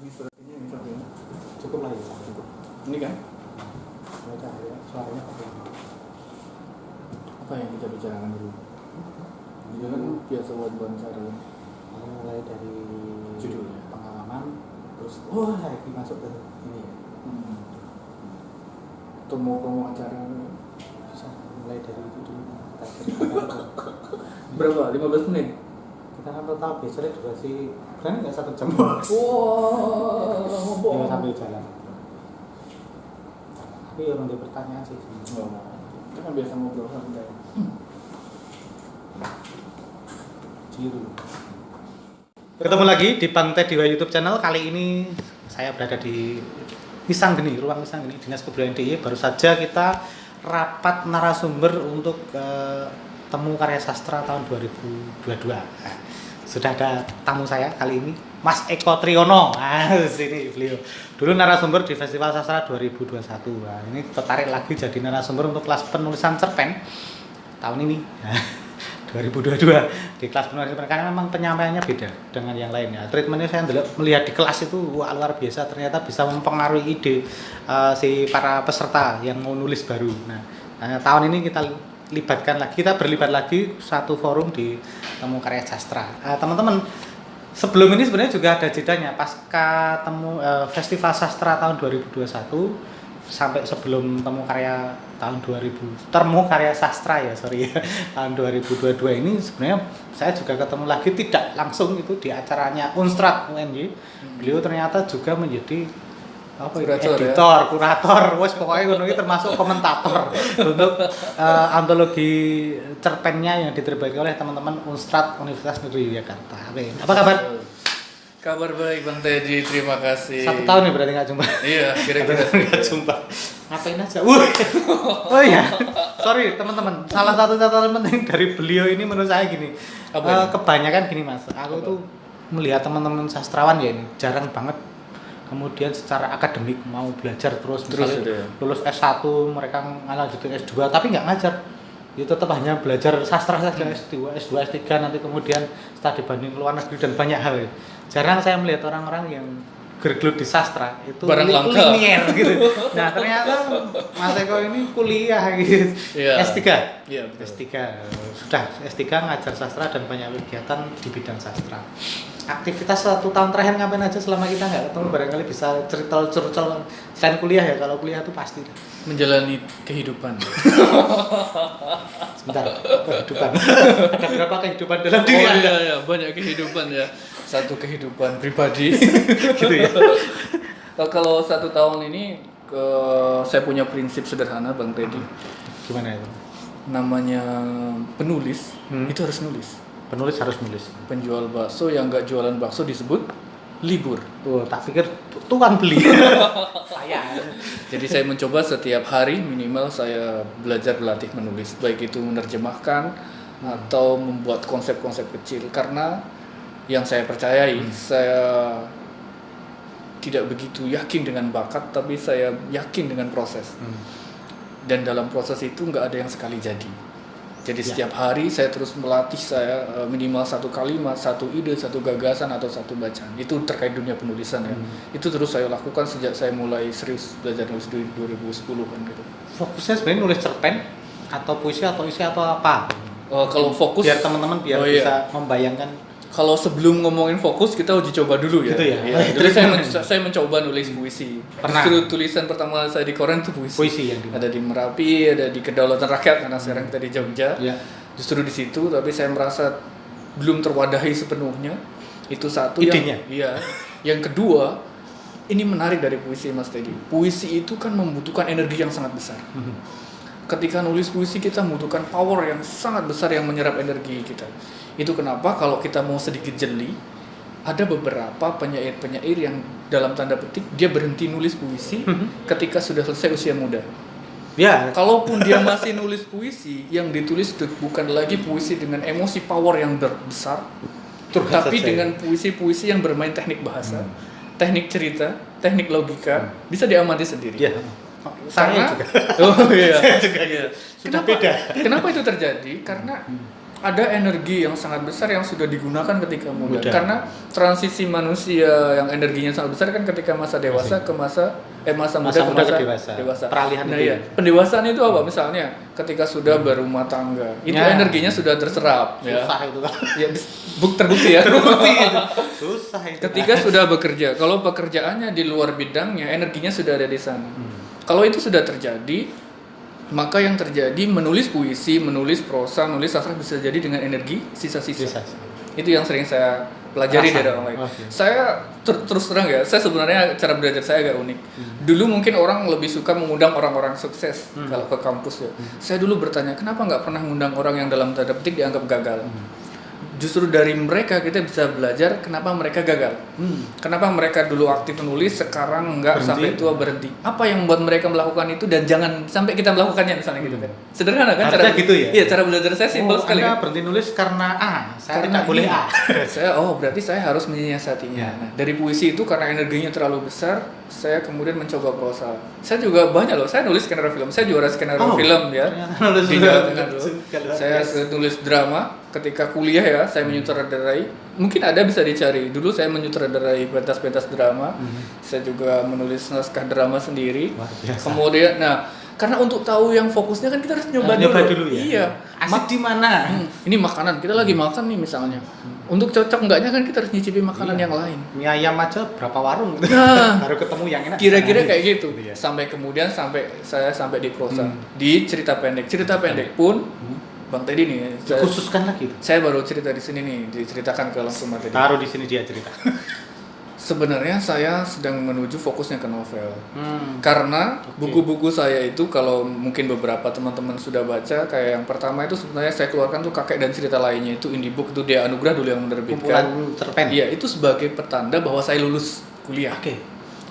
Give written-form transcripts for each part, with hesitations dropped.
Ini surat ini seperti ini. Cukup lah ya, cukup. Ini kan? Suaranya pakai Apa yang kita bicarakan dulu? Dia kan biasa buat wawancara. mulai dari Judulnya. pengalaman, terus lagi masuk ke ini ya. Promo acara Bisa mulai dari itu dulu. Kita ceritakan. berapa? 15 menit? Kita kan total biasanya durasi berani nggak 1 jam. Wow, Ya, sambil jalan. Tapi orang dia pertanyaan sih. Kita kan biasa ngobrol santai. Jiru. Ketemu lagi di Pantai Dewa YouTube channel. Kali ini saya berada di Wisanggeni, ruang Wisanggeni, Dinas Kebudayaan DIY. Baru saja kita rapat narasumber untuk temu karya sastra tahun 2022. Nah, sudah ada tamu saya kali ini, Mas Eko Triyono. Sini beliau. Dulu narasumber di Festival Sastra 2021. Nah, ini tertarik lagi jadi narasumber untuk kelas penulisan cerpen tahun ini. 2022 di kelas penulisan karena memang penyampaiannya beda dengan yang lainnya. Treatmentnya saya melihat di kelas itu luar biasa, ternyata bisa mempengaruhi ide si para peserta yang mau nulis baru. Nah, tahun ini kita libatkan lagi, kita berlibat lagi satu forum di Temu Karya Sastra. Teman-teman, sebelum ini sebenarnya juga ada jedanya pasca temu Festival Sastra tahun 2021 sampai sebelum Temu Karya tahun 2000 Temu Karya Sastra ya tahun 2022 ini sebenarnya saya juga ketemu lagi tidak langsung itu di acaranya Unstrat UNY. Beliau ternyata juga menjadi editor, kurator, pokoknya ngono iki termasuk komentator untuk antologi cerpennya yang diterbitkan oleh teman-teman Unstrat Universitas Negeri Yogyakarta. Apa kabar? Kabar baik Bang Teddy, terima kasih. 1 tahun ya berarti nggak jumpa. Iya, kira-kira nggak jumpa. Ngapain aja? Oh iya, sorry teman-teman. Salah satu catatan penting dari beliau ini menurut saya gini. Kebanyakan gini Mas, aku tuh melihat teman-teman sastrawan ya ini jarang banget. Kemudian secara akademik mau belajar terus misalnya ya. lulus S1 mereka lanjutin S2 tapi nggak ngajar. Ya tetap hanya belajar sastra saja S2, S3 nanti kemudian studi banding luar negeri dan banyak hal ya. Jarang saya melihat orang-orang yang gergelut di sastra itu linier gitu. Nah ternyata Mas Eko ini kuliah gitu, S3, Iya, betul. S3 sudah S3 ngajar sastra dan banyak kegiatan di bidang sastra. Aktivitas 1 tahun terakhir ngapain aja selama kita nggak ketemu, barangkali bisa cerita curcol selain kuliah ya, kalau kuliah itu pasti Menjalani kehidupan. sebentar, kehidupan ada berapa kehidupan dalam diri Anda? Iya, banyak kehidupan ya. Satu kehidupan pribadi Gitu ya. Kalau 1 tahun ini saya punya prinsip sederhana Bang Teddy. Gimana itu? Namanya penulis itu harus nulis. Penulis harus nulis. Penjual bakso yang nggak jualan bakso disebut libur. Tuh, tak pikir tukang beli. Saya. Jadi saya mencoba setiap hari minimal saya belajar berlatih menulis, baik itu menerjemahkan atau membuat konsep-konsep kecil, karena yang saya percayai, saya tidak begitu yakin dengan bakat, tapi saya yakin dengan proses. Dan dalam proses itu nggak ada yang sekali jadi. Jadi setiap hari saya terus melatih, saya minimal 1 kalimat, 1 ide, 1 gagasan atau 1 bacaan. Itu terkait dunia penulisan ya. Itu terus saya lakukan sejak saya mulai serius belajar nulis di 2010-an gitu. Fokusnya sebenarnya nulis cerpen atau puisi atau isi atau apa? Kalau fokus Biar teman-teman bisa membayangkan. Kalau sebelum ngomongin fokus, kita uji coba dulu ya. Gitu ya. Jadi saya mencoba nulis puisi. Justru tulisan pertama saya di koran itu puisi. Puisi yang ada di Merapi, ada di Kedaulatan Rakyat karena sekarang kita di Jogja. Ya. Justru di situ, tapi saya merasa belum terwadahi sepenuhnya. Itu satu. Idenya. Yang kedua, ini menarik dari puisi Mas Teddy. Puisi itu kan membutuhkan energi yang sangat besar. Ketika nulis puisi kita membutuhkan power yang sangat besar yang menyerap energi kita. Itu kenapa kalau kita mau sedikit jeli, ada beberapa penyair-penyair yang dalam tanda petik dia berhenti nulis puisi ketika sudah selesai usia muda. Ya. Kalaupun dia masih nulis puisi, yang ditulis itu bukan lagi puisi dengan emosi power yang besar, tapi dengan puisi-puisi yang bermain teknik bahasa, teknik cerita, teknik logika, bisa diamati sendiri. Ya. Saya juga. Iya. Saya juga. Iya. Sudah beda. Kenapa itu terjadi? Karena ada energi yang sangat besar yang sudah digunakan ketika muda. Muda. Karena transisi manusia yang energinya sangat besar kan ketika masa dewasa ke masa muda ke masa dewasa. Peralihan Nah, itu. iya. Pendewasaan itu apa? Misalnya ketika sudah berumah tangga, itu Ya. energinya sudah terserap. Susah itu. Ya, terbukti ya. Susah itu. Ketika sudah bekerja, kalau pekerjaannya di luar bidangnya, energinya sudah ada di sana. Kalau itu sudah terjadi, maka yang terjadi menulis puisi, menulis prosa, menulis sastra bisa jadi dengan energi sisa-sisa. Itu yang sering saya pelajari dari orang lain. Okay. Saya terus terang ya, saya sebenarnya cara belajar saya agak unik. Dulu mungkin orang lebih suka mengundang orang-orang sukses kalau ke kampus ya. Saya dulu bertanya, kenapa nggak pernah mengundang orang yang dalam tanda petik dianggap gagal? Justru dari mereka kita bisa belajar kenapa mereka gagal. Kenapa mereka dulu aktif menulis, sekarang nggak sampai tua berhenti. Apa yang membuat mereka melakukan itu dan jangan sampai kita melakukannya misalnya gitu kan. Sederhana kan Harusnya gitu ya? Iya, cara belajar saya simpel sekali. Anda berhenti nulis karena saya Karena tidak boleh ini. A. Saya berarti saya harus menyiasatinya. Nah, dari puisi itu karena energinya terlalu besar, saya kemudian mencoba prosa. Saya juga banyak loh, saya nulis skenario film. Saya juara skenario film ya. Nulis Di Jawa Tengah dulu. Saya nulis drama ketika kuliah ya, saya menyutradarai. Mungkin ada bisa dicari. Dulu saya menyutradarai pentas-pentas drama. Saya juga menulis naskah drama sendiri. Luar biasa. Kemudian karena untuk tahu yang fokusnya kan kita harus nyoba dulu. ya. Iya. Asik di mana? Ini makanan, kita lagi makan nih misalnya. Untuk cocok enggaknya kan kita harus nyicipi makanan yang lain. Mie ayam aja berapa warung gitu. Nah, Baru ketemu yang enak. kira-kira kayak gitu. Iya. Sampai kemudian saya sampai di prosa, di cerita pendek. Cerita pendek pun Bang Teddy nih, Khususkan lagi. saya baru cerita di sini nih, diceritakan ke langsung Bang Teddy. Taruh di sini dia cerita. Sebenarnya saya sedang menuju fokusnya ke novel. Karena buku-buku saya itu kalau mungkin beberapa teman-teman sudah baca, kayak yang pertama itu sebenarnya saya keluarkan tuh Kakek dan Cerita Lainnya, itu indie book, itu Dia Anugrah dulu yang menerbitkan. Kumpulan cerpen. Iya, itu sebagai petanda bahwa saya lulus kuliah. Oke.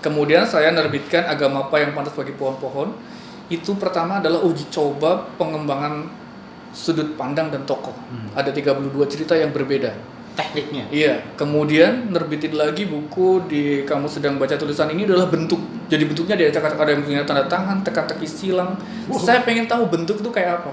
Kemudian saya nerbitkan Agama Apa Yang Pantas Bagi Pohon-Pohon. Itu pertama adalah uji coba pengembangan sudut pandang dan tokoh. Ada 32 cerita yang berbeda. Tekniknya. Iya, kemudian nerbitin lagi buku di Kamu Sedang Baca Tulisan Ini adalah bentuk. Jadi bentuknya diacak-acak, ada yang punya tanda tangan, teka-teki silang. Saya pengen tahu bentuk itu kayak apa.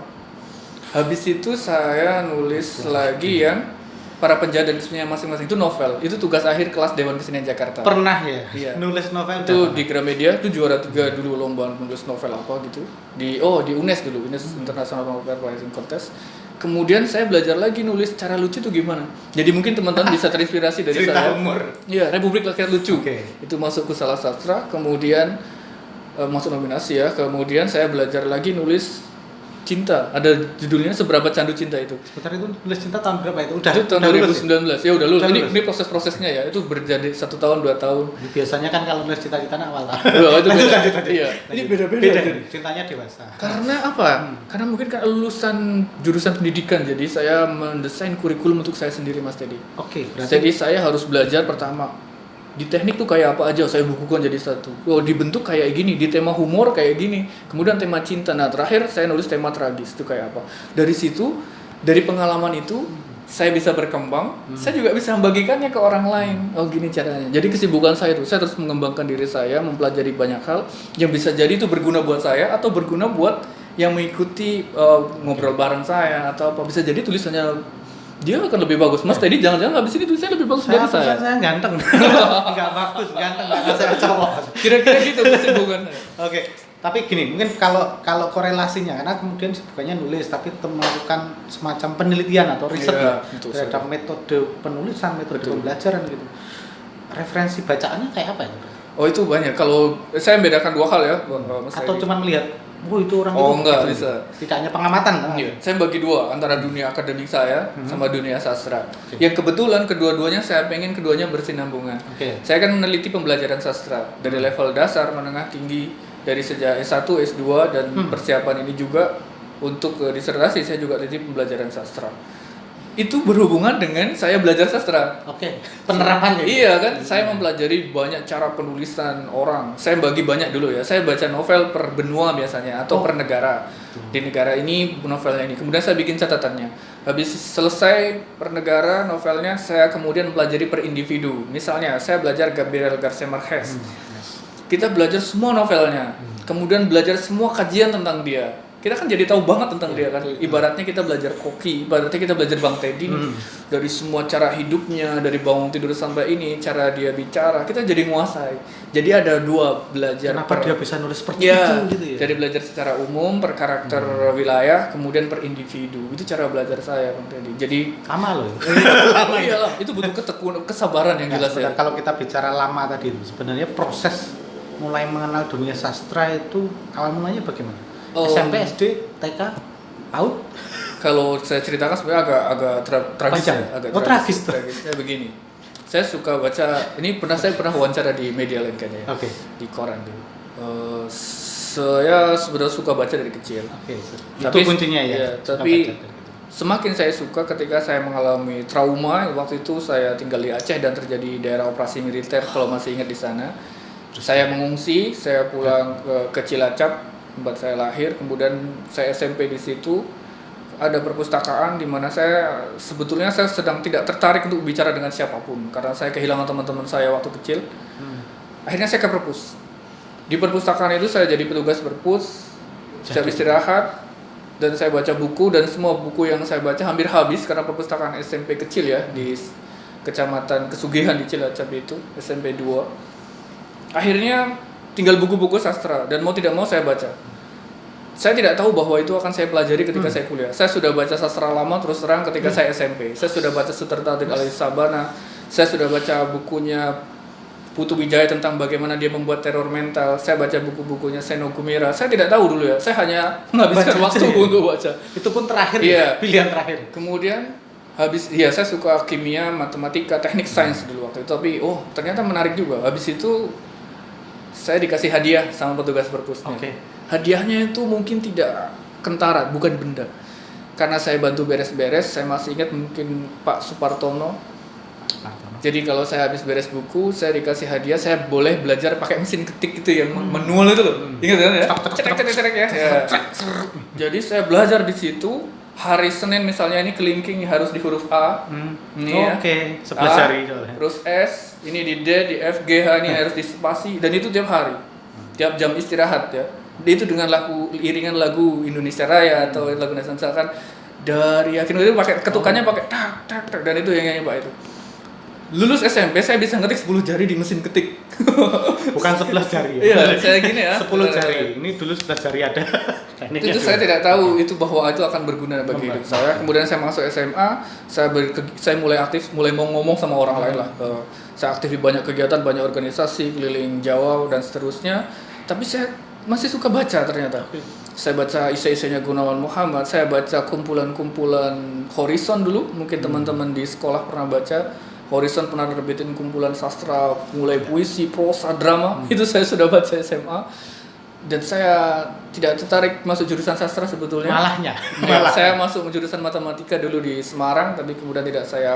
Habis itu saya nulis lagi yang Para Penjahat dan Istrinya Masing-Masing, itu novel. Itu tugas akhir kelas Dewan Kesenian Jakarta. Pernah ya? Iya. Nulis novel Itu di Gramedia, itu juara 3 dulu lomba menulis novel apa gitu. Di UNES dulu, UNES International Novel Writing Contest. Kemudian saya belajar lagi nulis cara lucu itu gimana. Jadi mungkin teman-teman bisa terinspirasi dari cerita saya. humor. Iya, Republik Rakyat Lucu. Oke. Itu masuk ke Salah Sastra, kemudian masuk nominasi ya. Kemudian saya belajar lagi nulis cinta. Ada judulnya Seberapa Candu Cinta itu. Sebentar, itu nulis cinta tahun berapa itu? Itu tahun lulus ya? 2019. Ya udah lulus. Udah Ini lulus. ini proses-prosesnya ya. Itu berjadi 1 tahun 2 tahun. Biasanya kan kalau nulis cita-cita awal lah. Itu Lanjut, beda. lanjut. Iya. Ini beda-beda. Beda. Cintanya dewasa. Karena apa? Karena mungkin kan lulusan jurusan pendidikan, jadi saya mendesain kurikulum untuk saya sendiri, Mas Teddy. Oke, Jadi saya harus belajar pertama di teknik tuh kayak apa aja, saya bukukan jadi satu. Oh, dibentuk kayak gini, di tema humor kayak gini, kemudian tema cinta. Nah, terakhir saya nulis tema tragis itu kayak apa. Dari situ, dari pengalaman itu saya bisa berkembang, saya juga bisa membagikannya ke orang lain. Oh, gini caranya. Jadi kesibukan saya itu, saya terus mengembangkan diri saya, mempelajari banyak hal yang bisa jadi itu berguna buat saya atau berguna buat yang mengikuti ngobrol bareng saya atau apa. Bisa jadi tulisannya dia akan lebih bagus. Mas tadi jangan-jangan habis ini tulisannya lebih bagus dari saya. Saya ganteng. Enggak bagus, ganteng enggak saya cowok. Kira-kira gitu kesibukannya. Oke, tapi gini, mungkin kalau korelasinya, karena kemudian bukannya nulis tapi melakukan semacam penelitian atau riset Iya, ya, betul, terhadap metode penulisan, metode pembelajaran gitu. Referensi bacaannya kayak apa itu? Oh, itu banyak. Kalau saya membedakan 2 hal ya, Mas Atau Teddy. cuma melihat, itu orang Oh, itu enggak, begitu. bisa. Tidak hanya pengamatan. Iya, saya bagi 2 antara dunia akademik saya sama dunia sastra. Yang kebetulan kedua-duanya saya pengen keduanya bersinambungan. Oke. Saya kan meneliti pembelajaran sastra dari level dasar, menengah, tinggi, dari sejak S1, S2 dan persiapan ini juga untuk disertasi saya juga teliti pembelajaran sastra. Itu berhubungan dengan saya belajar sastra. Oke. Penerapannya. Iya kan, saya mempelajari banyak cara penulisan orang. Saya bagi banyak dulu ya. Saya baca novel per benua biasanya atau per negara. Di negara ini novelnya ini. Kemudian saya bikin catatannya. Habis selesai per negara novelnya, saya kemudian mempelajari per individu. Misalnya, saya belajar Gabriel Garcia Marquez. Kita belajar semua novelnya. Kemudian belajar semua kajian tentang dia. kita kan jadi tahu banget tentang dia kan. betul. Ibaratnya kita belajar koki, ibaratnya kita belajar Bang Teddy nih. Dari semua cara hidupnya, dari bangun tidur sampai ini, cara dia bicara, kita jadi menguasai. Jadi ada dua belajar. Kenapa dia bisa nulis seperti Ya, itu gitu ya? jadi belajar secara umum, per karakter wilayah, kemudian per individu. Itu cara belajar saya Bang Teddy. Jadi Lama loh. oh iyalah, itu butuh ketekunan, kesabaran yang Nah, jelas ya. sebenarnya kalau kita bicara lama tadi, sebenarnya proses mulai mengenal dunia sastra itu awal mulanya bagaimana? SMP, SD, TK, PAUD? Kalau saya ceritakan sebenarnya agak tragis Panjang. ya, agak Oh, tragis tuh. Tragisnya begini. Saya suka baca, saya pernah wawancara di media lain kayaknya ya. Oke. Di koran tuh. Saya sebenarnya suka baca dari kecil. Oke. Tapi- Itu kuncinya ya. iya, suka tapi- baca dari gitu. Semakin saya suka ketika saya mengalami trauma, waktu itu saya tinggal di Aceh dan terjadi daerah operasi militer kalau masih ingat di sana. Saya mengungsi, saya pulang ke Cilacap tempat saya lahir, kemudian saya SMP di situ. Ada perpustakaan di mana saya sebetulnya saya sedang tidak tertarik untuk bicara dengan siapapun karena saya kehilangan teman-teman saya waktu kecil. Akhirnya saya ke perpus. Di perpustakaan itu saya jadi petugas perpus, saya istirahat dan saya baca buku, dan semua buku yang saya baca hampir habis karena perpustakaan SMP kecil ya di Kecamatan Kesugihan di Cilacap itu, SMP 2. Akhirnya tinggal buku-buku sastra dan mau tidak mau saya baca. Saya tidak tahu bahwa itu akan saya pelajari ketika saya kuliah. Saya sudah baca sastra lama terus terang ketika saya SMP. Saya sudah baca Sutarta dan Ali Sabana. Saya sudah baca bukunya Putu Wijaya tentang bagaimana dia membuat teror mental. Saya baca buku-bukunya Seno Gumira. Saya tidak tahu dulu ya. Saya hanya menghabiskan Baca waktu aja ya? untuk baca. Itu pun terakhir Iya. ya, pilihan terakhir. Kemudian saya suka kimia, matematika, teknik sains dulu waktu itu. Tapi ternyata menarik juga. Habis itu saya dikasih hadiah sama petugas perpusnya. Oke. Hadiahnya itu mungkin tidak kentara, bukan benda. Karena saya bantu beres-beres, saya masih ingat mungkin Pak Supartono. Jadi kalau saya habis beres buku, saya dikasih hadiah, saya boleh belajar pakai mesin ketik itu yang manual itu loh. Ingat kan ya? Cetek ya. Jadi saya belajar di situ. Hari Senin misalnya ini kelingking harus di huruf A. Ini ya. Oke, 11 A, jari soalnya. terus S, ini di D, di F, G, H ini harus di spasi, dan itu tiap hari. Tiap jam istirahat ya. Itu dengan iringan lagu Indonesia Raya atau lagu nasional kan dari yakin itu pakai ketukannya pakai tak tak tak, dan itu yang nyanyi Pak itu. Lulus SMP saya bisa ngetik 10 jari di mesin ketik. Bukan 11 jari ya. Iya, saya gini ya. 10 jari. Ini dulu 11 jari ada. Tekniknya Itu dulu. saya tidak tahu itu bahwa itu akan berguna bagi hidup saya. Kemudian saya masuk SMA, saya mulai aktif, mulai mau ngomong sama orang lain lah. Saya aktif di banyak kegiatan, banyak organisasi keliling Jawa dan seterusnya. Tapi saya masih suka baca ternyata. Saya baca isai-isainya Gunawan Muhammad, saya baca kumpulan-kumpulan Horizon dulu, mungkin teman-teman di sekolah pernah baca. Horizon pernah nerbitin kumpulan sastra, mulai puisi, prosa, drama. Itu saya sudah baca SMA. Dan saya tidak tertarik masuk jurusan sastra sebetulnya. Malahnya. Saya masuk jurusan matematika dulu di Semarang, tapi kemudian tidak saya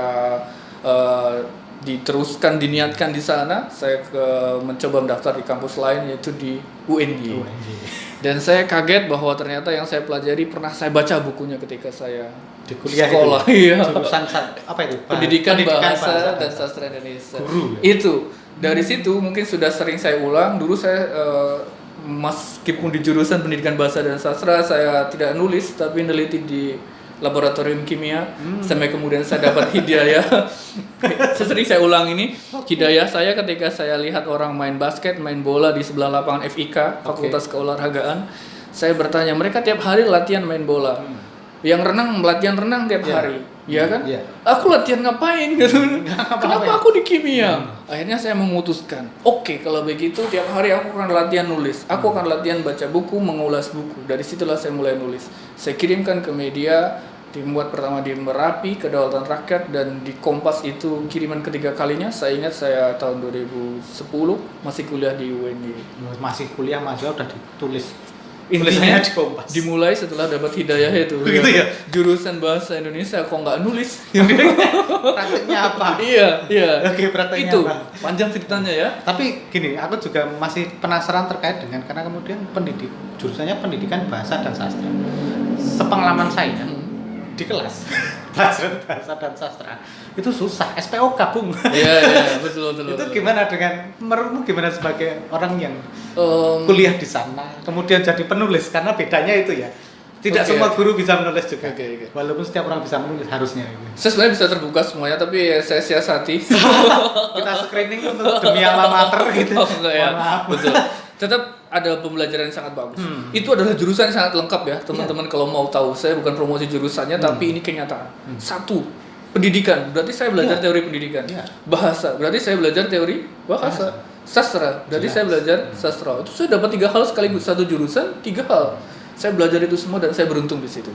diniatkan di sana. Saya mencoba mendaftar di kampus lain, yaitu di UNY. Dan saya kaget bahwa ternyata yang saya pelajari pernah saya baca bukunya ketika saya Di kuliah sekolah. itu. Iya. Jurusan apa itu? Pendidikan bahasa dan sastra Indonesia. Guru, ya? Itu dari situ mungkin sudah sering saya ulang. Dulu saya meskipun di jurusan pendidikan bahasa dan sastra saya tidak nulis, tapi neliti di laboratorium kimia. Sampai kemudian saya dapat hidayah. Sering saya ulang ini. Hidayah saya ketika saya lihat orang main basket, main bola di sebelah lapangan FIK, Fakultas Keolahragaan. Saya bertanya, mereka tiap hari latihan main bola. Yang latihan renang tiap hari, ya kan? Iya. Aku latihan ngapain gitu? Kenapa aku di kimia? Akhirnya saya memutuskan, oke, kalau begitu tiap hari aku akan latihan nulis. Aku akan latihan baca buku, mengulas buku. Dari situlah saya mulai nulis. Saya kirimkan ke media, dimuat pertama di Merapi, Kedaulatan Rakyat, dan di Kompas itu kiriman ketiga kalinya. Saya ingat saya tahun 2010 masih kuliah di UNY. Masih kuliah mahasiswa udah ditulis. Intinya Tulisannya di Kompas. dimulai setelah dapat hidayah itu. Begitu ya? Jurusan bahasa Indonesia kok nggak nulis? Prakteknya apa? Iya. Oke, prakteknya Itu apa? panjang ceritanya ya. Tapi gini, aku juga masih penasaran terkait dengan karena kemudian jurusannya pendidikan bahasa dan sastra. Sepengalaman saya di kelas pelajaran bahasa dan sastra itu susah. SPO gabung. Iya, betul. Itu gimana menurutmu gimana sebagai orang yang Em, kuliah di sana kemudian jadi penulis, karena bedanya itu ya Tidak Oke. semua guru bisa menulis juga. Oke. Walaupun setiap orang bisa menulis harusnya. Saya sebenarnya bisa terbuka semuanya, tapi ya saya siasati. Kita screening untuk demi alma mater gitu. Oh, enggak ya. Mohon maaf. Betul. Tetap ada pembelajaran yang sangat bagus. Itu adalah jurusan yang sangat lengkap ya, teman-teman kalau mau tahu. Saya bukan promosi jurusannya, tapi ini kenyataan. Satu, pendidikan. Berarti saya belajar teori pendidikan. Iya. Bahasa. Berarti saya belajar teori bahasa. Sastra. Berarti saya belajar sastra. Itu saya dapat 3 hal sekaligus, satu jurusan, 3 hal. Saya belajar itu semua dan saya beruntung di situ.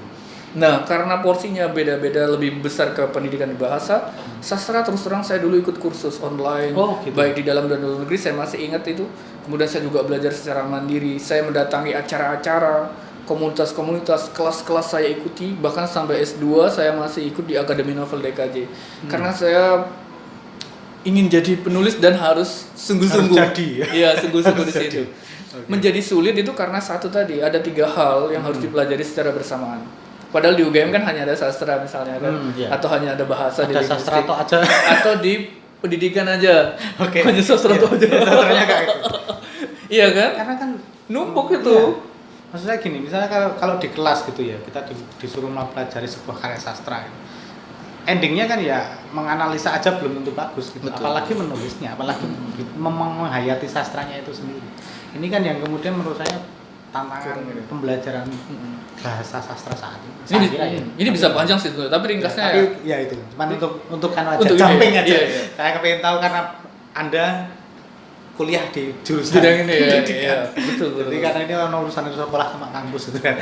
Nah, karena porsinya beda-beda, lebih besar ke pendidikan di bahasa, sastra terus terang saya dulu ikut kursus online, Gitu. baik di dalam dan luar negeri, saya masih ingat itu. Kemudian saya juga belajar secara mandiri, saya mendatangi acara-acara, komunitas-komunitas, kelas-kelas saya ikuti, bahkan sampai S2 saya masih ikut di Akademi Novel DKJ. Karena saya ingin jadi penulis dan harus sungguh-sungguh. Harus jadi, ya? Iya, sungguh-sungguh di Harus situ. jadi. Okay. Menjadi sulit itu karena satu tadi, ada 3 hal yang harus dipelajari secara bersamaan. Padahal di UGM kan hanya ada sastra misalnya kan, Iya. atau hanya ada bahasa di Ada sastra linguistik, atau aja. atau di pendidikan aja. Oke. Hanya sastra Iya. atau aja. Sastranya kayak gitu. Iya kan? Karena kan Numpuk iya. itu. Maksudnya gini, misalnya kalau di kelas gitu ya, kita disuruh mempelajari sebuah karya sastra. Endingnya kan ya menganalisa aja belum tentu bagus gitu. Betul. Apalagi menulisnya, apalagi menghayati sastranya itu sendiri. Ini kan yang kemudian menurut saya tantangan Kurang, ya. pembelajaran bahasa sastra saat ini. Ini, Saya kira ya. ini bisa panjang sih sebenarnya, tapi ringkasnya tapi ya. ya itu, cuman untuk kan aja, Untuk ini, jumping aja. iya, iya. Saya kepengen tahu karena Anda kuliah di jurusan Bidang ini ya, pendidikan. iya, betul, betul. Jadi karena ini orang urusan sekolah sama kampus itu kan.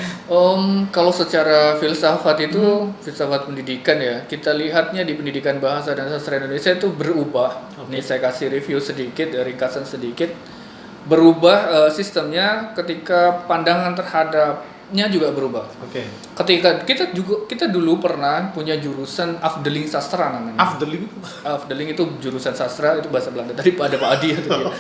Kalau secara filsafat itu, filsafat pendidikan ya, kita lihatnya di pendidikan bahasa dan sastra Indonesia itu berubah. Ini saya kasih review sedikit, ringkasan sedikit. Berubah sistemnya ketika pandangan terhadapnya juga berubah. Oke. Ketika kita dulu pernah punya jurusan Afdeling Sastra namanya. Afdeling Afdeling itu jurusan sastra, itu bahasa Belanda. Tadi ada Pak Adi itu dia.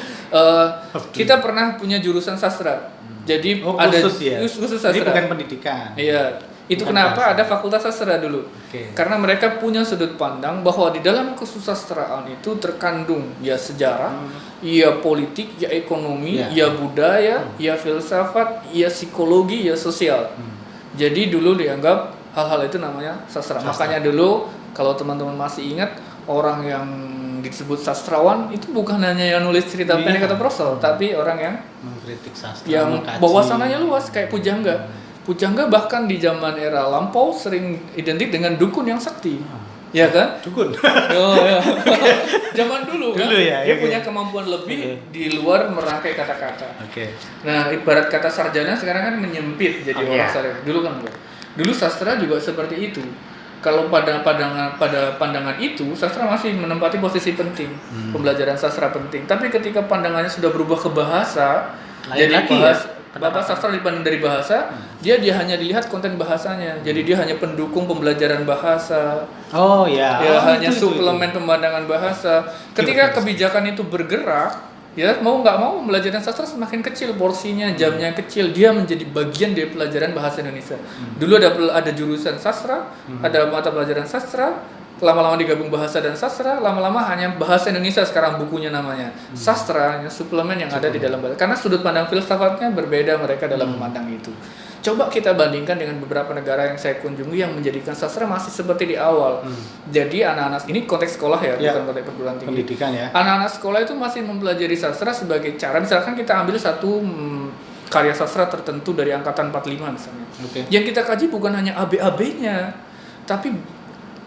Kita pernah punya jurusan sastra. Jadi ada khusus ya. khusus Jadi sastra. bukan pendidikan. Iya, itu Bukan kenapa bahasa. ada fakultas sastra dulu. Oke. Karena mereka punya sudut pandang bahwa di dalam kesusastraan itu terkandung ya sejarah, ya politik, ya ekonomi, Ya. ya budaya, ya filsafat, ya psikologi, ya sosial. Jadi dulu dianggap hal-hal itu namanya sastra. Makanya dulu kalau teman-teman masih ingat, orang yang disebut sastrawan itu bukan hanya yang nulis cerita pendek atau prosa, tapi orang yang Mengkritik sastra, yang mengkaji. bawasannya luas kayak Pujangga. Pujangga bahkan di zaman era lampau sering identik dengan dukun yang sakti. Ya kan? Dukun. Oh, ya. Zaman dulu kan, Dulu ya, dia oke. punya kemampuan lebih di luar merangkai kata-kata. Oke. Nah, ibarat kata sarjana sekarang kan menyempit jadi Oh, orang iya. sarjana. Dulu kan enggak. Dulu sastra juga seperti itu. Kalau pada pandangan itu, sastra masih menempati posisi penting. Pembelajaran sastra penting. Tapi ketika pandangannya sudah berubah ke bahasa, Lain jadi lagi bahas, ya? Bapak sastra dipandang dari bahasa, dia hanya dilihat konten bahasanya. Jadi dia hanya pendukung pembelajaran bahasa. Oh ya. Ya Oh, hanya itu. suplemen pemandangan bahasa. Ketika kebijakan itu bergerak, ya mau nggak mau pembelajaran sastra semakin kecil porsinya, jamnya kecil, dia menjadi bagian dari pelajaran bahasa Indonesia. Dulu ada jurusan sastra, ada mata pelajaran sastra, lama-lama digabung bahasa dan sastra, lama-lama hanya bahasa Indonesia sekarang bukunya namanya. Sastra hanya suplemen yang ada di dalam bahasa. Karena sudut pandang filsafatnya berbeda mereka dalam memandang itu. Coba kita bandingkan dengan beberapa negara yang saya kunjungi yang menjadikan sastra masih seperti di awal. Jadi anak-anak ini konteks sekolah ya, Ya. bukan konteks perguruan tinggi. Pendidikan ya. Anak-anak sekolah itu masih mempelajari sastra sebagai cara, misalkan kita ambil satu karya sastra tertentu dari angkatan 45 misalnya. Oke. Yang kita kaji bukan hanya ABAB-nya, tapi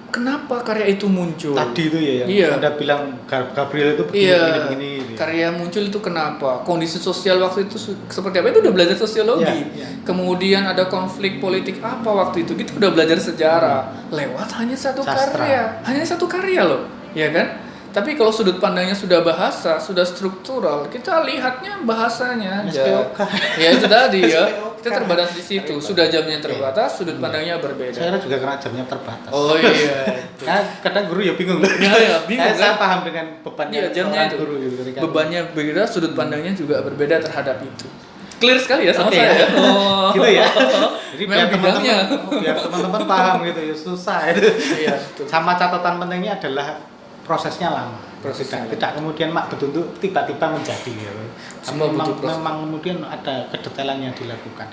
kenapa karya itu muncul. Tadi itu ya yang Iya. Anda bilang Gabriel itu begini Iya, begini. karya muncul itu kenapa? Kondisi sosial waktu itu seperti apa? Itu udah belajar sosiologi. Iya, iya. Kemudian ada konflik politik apa waktu itu? Kita udah belajar sejarah lewat hanya satu Sastra. karya. Hanya satu karya loh, ya kan? Tapi kalau sudut pandangnya sudah bahasa, sudah struktural, kita lihatnya bahasanya aja. SPOK. Ya itu tadi ya. SPOK. Kita terbatas di situ. Sudah jamnya terbatas, sudut pandangnya berbeda. Saya kira juga karena jamnya terbatas. Oh iya. Nah, kadang guru ya bingung. Ya, bingung Saya kan? paham dengan bebannya Iya, jamnya seorang itu. guru gitu ketika Bebannya berbeda, sudut pandangnya juga berbeda terhadap itu. Clear sekali ya sama Oke, saya. ya. Oh. gitu ya. Jadi Memang bidangnya. biar teman-teman paham gitu ya susah itu. Iya, betul. Sama catatan pentingnya adalah prosesnya lama. Prosesnya Tidak kemudian mak betul tiba-tiba menjadi gitu. Semua butuh proses. Memang kemudian ada kedetailan yang dilakukan.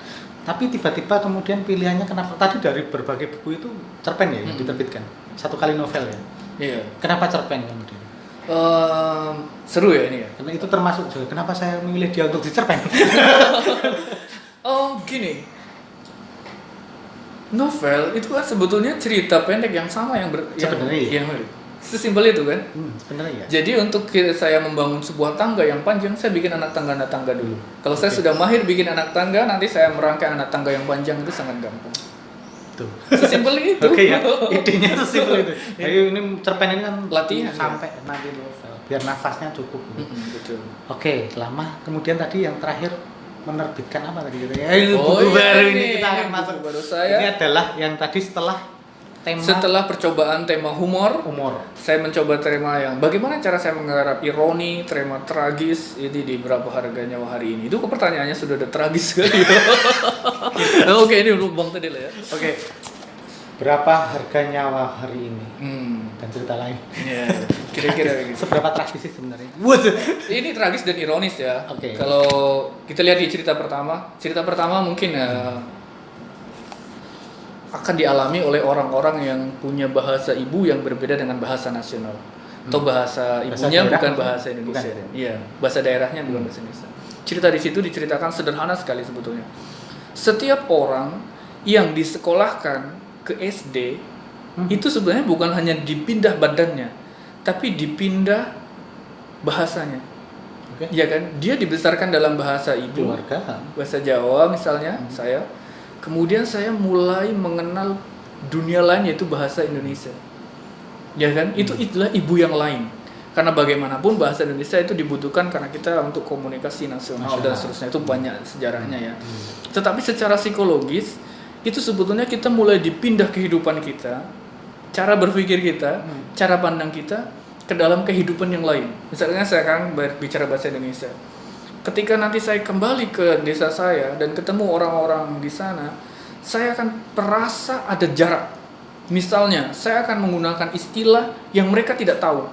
Tapi tiba-tiba kemudian pilihannya kenapa tadi dari berbagai buku itu cerpen ya yang diterbitkan. Satu kali novel ya. Iya. Kenapa cerpen kemudian? Seru ya ini ya. Karena itu termasuk juga kenapa saya memilih dia untuk dicerpen. Oh gini, novel itu kan sebetulnya cerita pendek yang sama Sebenarnya. yang sesimpel itu kan. Sebenarnya ya. Jadi untuk saya membangun sebuah tangga yang panjang, saya bikin anak tangga dulu. Kalau saya sudah mahir bikin anak tangga, nanti saya merangkai anak tangga yang panjang itu sangat gampang. Tuh. Sesimpel itu. Oke ya, idenya sesimpel itu. Jadi ini cerpen ini kan Latihan, sampai nanti novel, biar nafasnya cukup. Betul. Oke, lama. Kemudian tadi yang terakhir menerbitkan apa tadi katanya? Oh, Buku iya, baru ini kita akan buku masuk. baru saya. Ini adalah yang tadi setelah Percobaan tema humor, saya mencoba tema yang bagaimana cara saya menggarap ironi, tema tragis ini di berapa harga nyawa hari ini. Itu pertanyaannya sudah ada tragis sekali. Oke, ini lubang tadi lah ya. Oke. Berapa harga nyawa hari ini? Dan cerita lain. Iya, kira-kira gitu. Seberapa tragis sih sebenarnya? Ini tragis dan ironis ya. Oke. Kalau kita lihat di cerita pertama mungkin akan dialami oleh orang-orang yang punya bahasa ibu yang berbeda dengan bahasa nasional. Atau bahasa ibunya bukan bahasa Indonesia. Iya, bahasa daerahnya bukan bahasa Indonesia. Cerita di situ diceritakan sederhana sekali sebetulnya. Setiap orang yang disekolahkan ke SD itu sebenarnya bukan hanya dipindah badannya, tapi dipindah bahasanya. Iya kan? Dia dibesarkan dalam bahasa ibu, bahasa Jawa misalnya, saya. Kemudian saya mulai mengenal dunia lain yaitu bahasa Indonesia. Ya kan? Itulah ibu yang lain. Karena bagaimanapun bahasa Indonesia itu dibutuhkan karena kita untuk komunikasi nasional dan seterusnya, itu banyak sejarahnya ya. Tetapi secara psikologis itu sebetulnya kita mulai dipindah kehidupan kita, cara berpikir kita, cara pandang kita ke dalam kehidupan yang lain. Misalnya saya kan bicara bahasa Indonesia. Ketika nanti saya kembali ke desa saya dan ketemu orang-orang di sana, saya akan merasa ada jarak. Misalnya, saya akan menggunakan istilah yang mereka tidak tahu.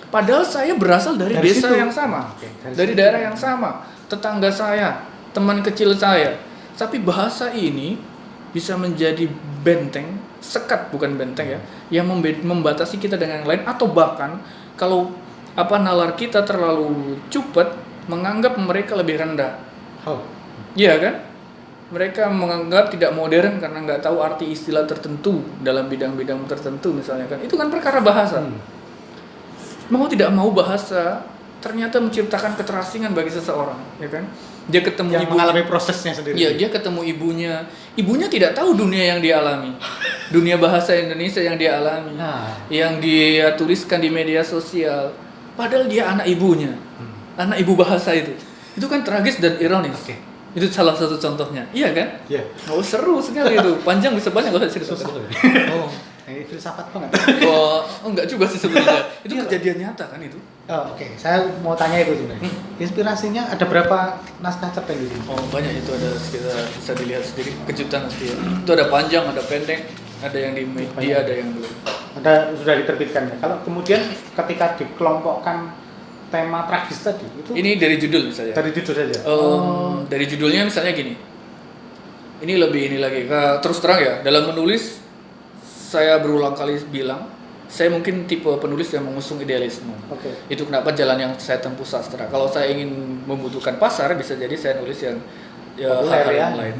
Padahal saya berasal dari desa yang sama, dari daerah yang sama, tetangga saya, teman kecil saya. Tapi bahasa ini bisa menjadi benteng, sekat bukan benteng ya, yang membatasi kita dengan yang lain, atau bahkan kalau nalar kita terlalu cepat menganggap mereka lebih rendah. Iya kan? Mereka menganggap tidak modern karena nggak tahu arti istilah tertentu dalam bidang-bidang tertentu misalnya kan. Itu kan perkara bahasa. Mau tidak mau bahasa ternyata menciptakan keterasingan bagi seseorang, ya kan? Dia ketemu yang mengalami prosesnya sendiri. Iya, dia ketemu ibunya. Ibunya tidak tahu dunia yang dia alami. Dunia bahasa Indonesia yang dia alami. Yang dia tuliskan di media sosial. Padahal dia anak ibunya. Anak ibu bahasa itu kan tragis dan ironis. Itu salah satu contohnya, iya kan? Iya. Oh seru sekali itu, panjang bisa banyak kalau cerita. Ini filsafat banget. Enggak juga sih sebenarnya. Itu kejadian nyata kan itu. Oke. Saya mau tanya itu sebenarnya. Inspirasinya ada berapa naskah cerpen di sini? Banyak itu, ada sekitar, bisa dilihat sendiri, kejutan nanti ya. Itu ada panjang, ada pendek, ada yang di media, ada yang belum. Sudah diterbitkan ya. Kalau kemudian ketika dikelompokkan tema tragis tadi itu ini dari judul misalnya. Dari judul saja. Dari judulnya misalnya gini. Ini lagi terus terang ya, dalam menulis saya berulang kali bilang saya mungkin tipe penulis yang mengusung idealisme. Itu kenapa jalan yang saya tempuh sastra. Kalau saya ingin membutuhkan pasar, bisa jadi saya nulis yang hal-hal yang lain.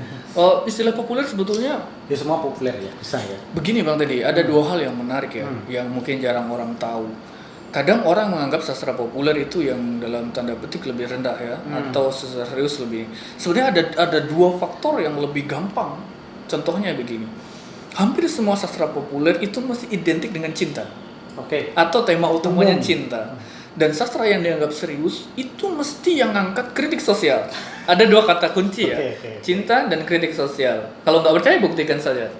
Istilah populer sebetulnya ya semua populer ya, bisa ya. Begini Bang tadi, ada dua hal yang menarik ya, yang mungkin jarang orang tahu. Kadang orang menganggap sastra populer itu yang dalam tanda petik lebih rendah ya, atau serius lebih. Sebenarnya ada dua faktor yang lebih gampang. Contohnya begini, hampir semua sastra populer itu masih identik dengan cinta, atau tema utamanya cinta. Dan sastra yang dianggap serius itu mesti yang ngangkat kritik sosial. Ada dua kata kunci ya, cinta dan kritik sosial. Kalau nggak percaya buktikan saja.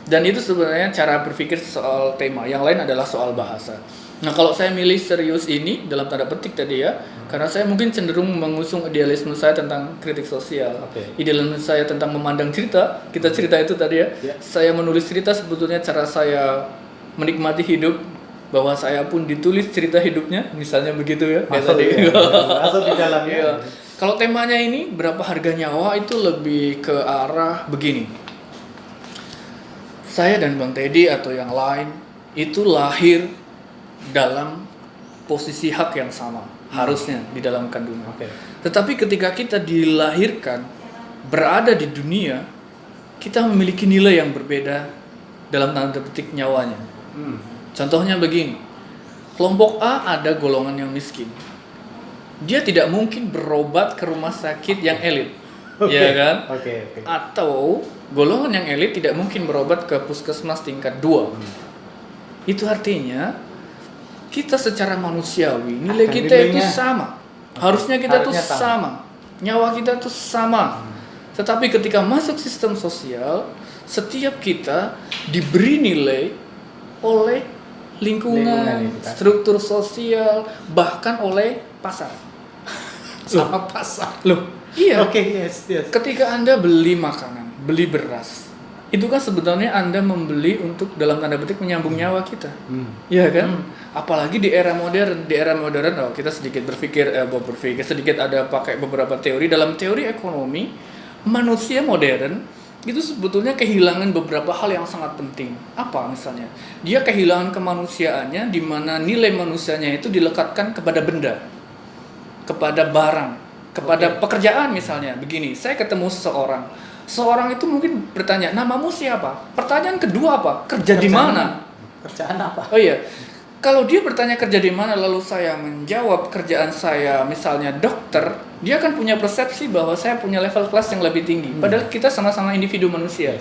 Dan itu sebenarnya cara berpikir soal tema. Yang lain adalah soal bahasa. Nah kalau saya milih serius ini dalam tanda petik tadi ya, karena saya mungkin cenderung mengusung idealisme saya tentang kritik sosial, idealisme saya tentang memandang cerita, kita cerita itu tadi ya, saya menulis cerita sebetulnya cara saya menikmati hidup, bahwa saya pun ditulis cerita hidupnya, misalnya begitu ya, masuk di dalamnya. Kalau temanya ini berapa harga nyawa itu lebih ke arah begini. Saya dan Bang Teddy atau yang lain itu lahir dalam posisi hak yang sama, harusnya di dalam kandungan. Oke. Tetapi ketika kita dilahirkan, berada di dunia, kita memiliki nilai yang berbeda dalam tanda petik nyawanya. Contohnya begini, kelompok A ada golongan yang miskin. Dia tidak mungkin berobat ke rumah sakit yang elit, ya kan? Oke. Atau golongan yang elit tidak mungkin berobat ke puskesmas tingkat 2. Itu artinya kita secara manusiawi nilai kita itu nilainya sama. Harusnya kita tuh Harusnya sama. Nyawa kita tuh sama. Tetapi ketika masuk sistem sosial, setiap kita diberi nilai oleh lingkungan, kita. struktur sosial, bahkan oleh pasar. Sama pasar. Loh, iya. Oke, yes. Ketika Anda beli makanan, beli beras, itu kan sebenarnya Anda membeli untuk dalam tanda petik menyambung nyawa kita. Iya kan? Apalagi di era modern, kita sedikit berpikir sedikit ada pakai beberapa teori. Dalam teori ekonomi, manusia modern itu sebetulnya kehilangan beberapa hal yang sangat penting. Apa misalnya? Dia kehilangan kemanusiaannya di mana nilai manusianya itu dilekatkan kepada benda, kepada barang, kepada pekerjaan misalnya. Begini, saya ketemu seorang itu mungkin bertanya, namamu siapa? Pertanyaan kedua apa? Kerja di mana? Kerjaan apa? Oh iya, kalau dia bertanya kerja di mana, lalu saya menjawab kerjaan saya misalnya dokter, dia akan punya persepsi bahwa saya punya level kelas yang lebih tinggi. Padahal kita sama-sama individu manusia.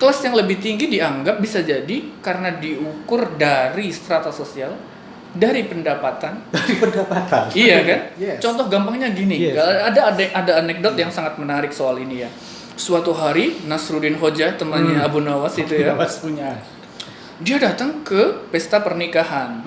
Kelas yang lebih tinggi dianggap bisa jadi karena diukur dari strata sosial, dari pendapatan. Iya kan? Yes. Contoh gampangnya gini, Yes. ada anekdot yang sangat menarik soal ini ya. Suatu hari Nasruddin Hoja, temannya Abu Nawas itu ya. Nawas punya. Dia datang ke pesta pernikahan.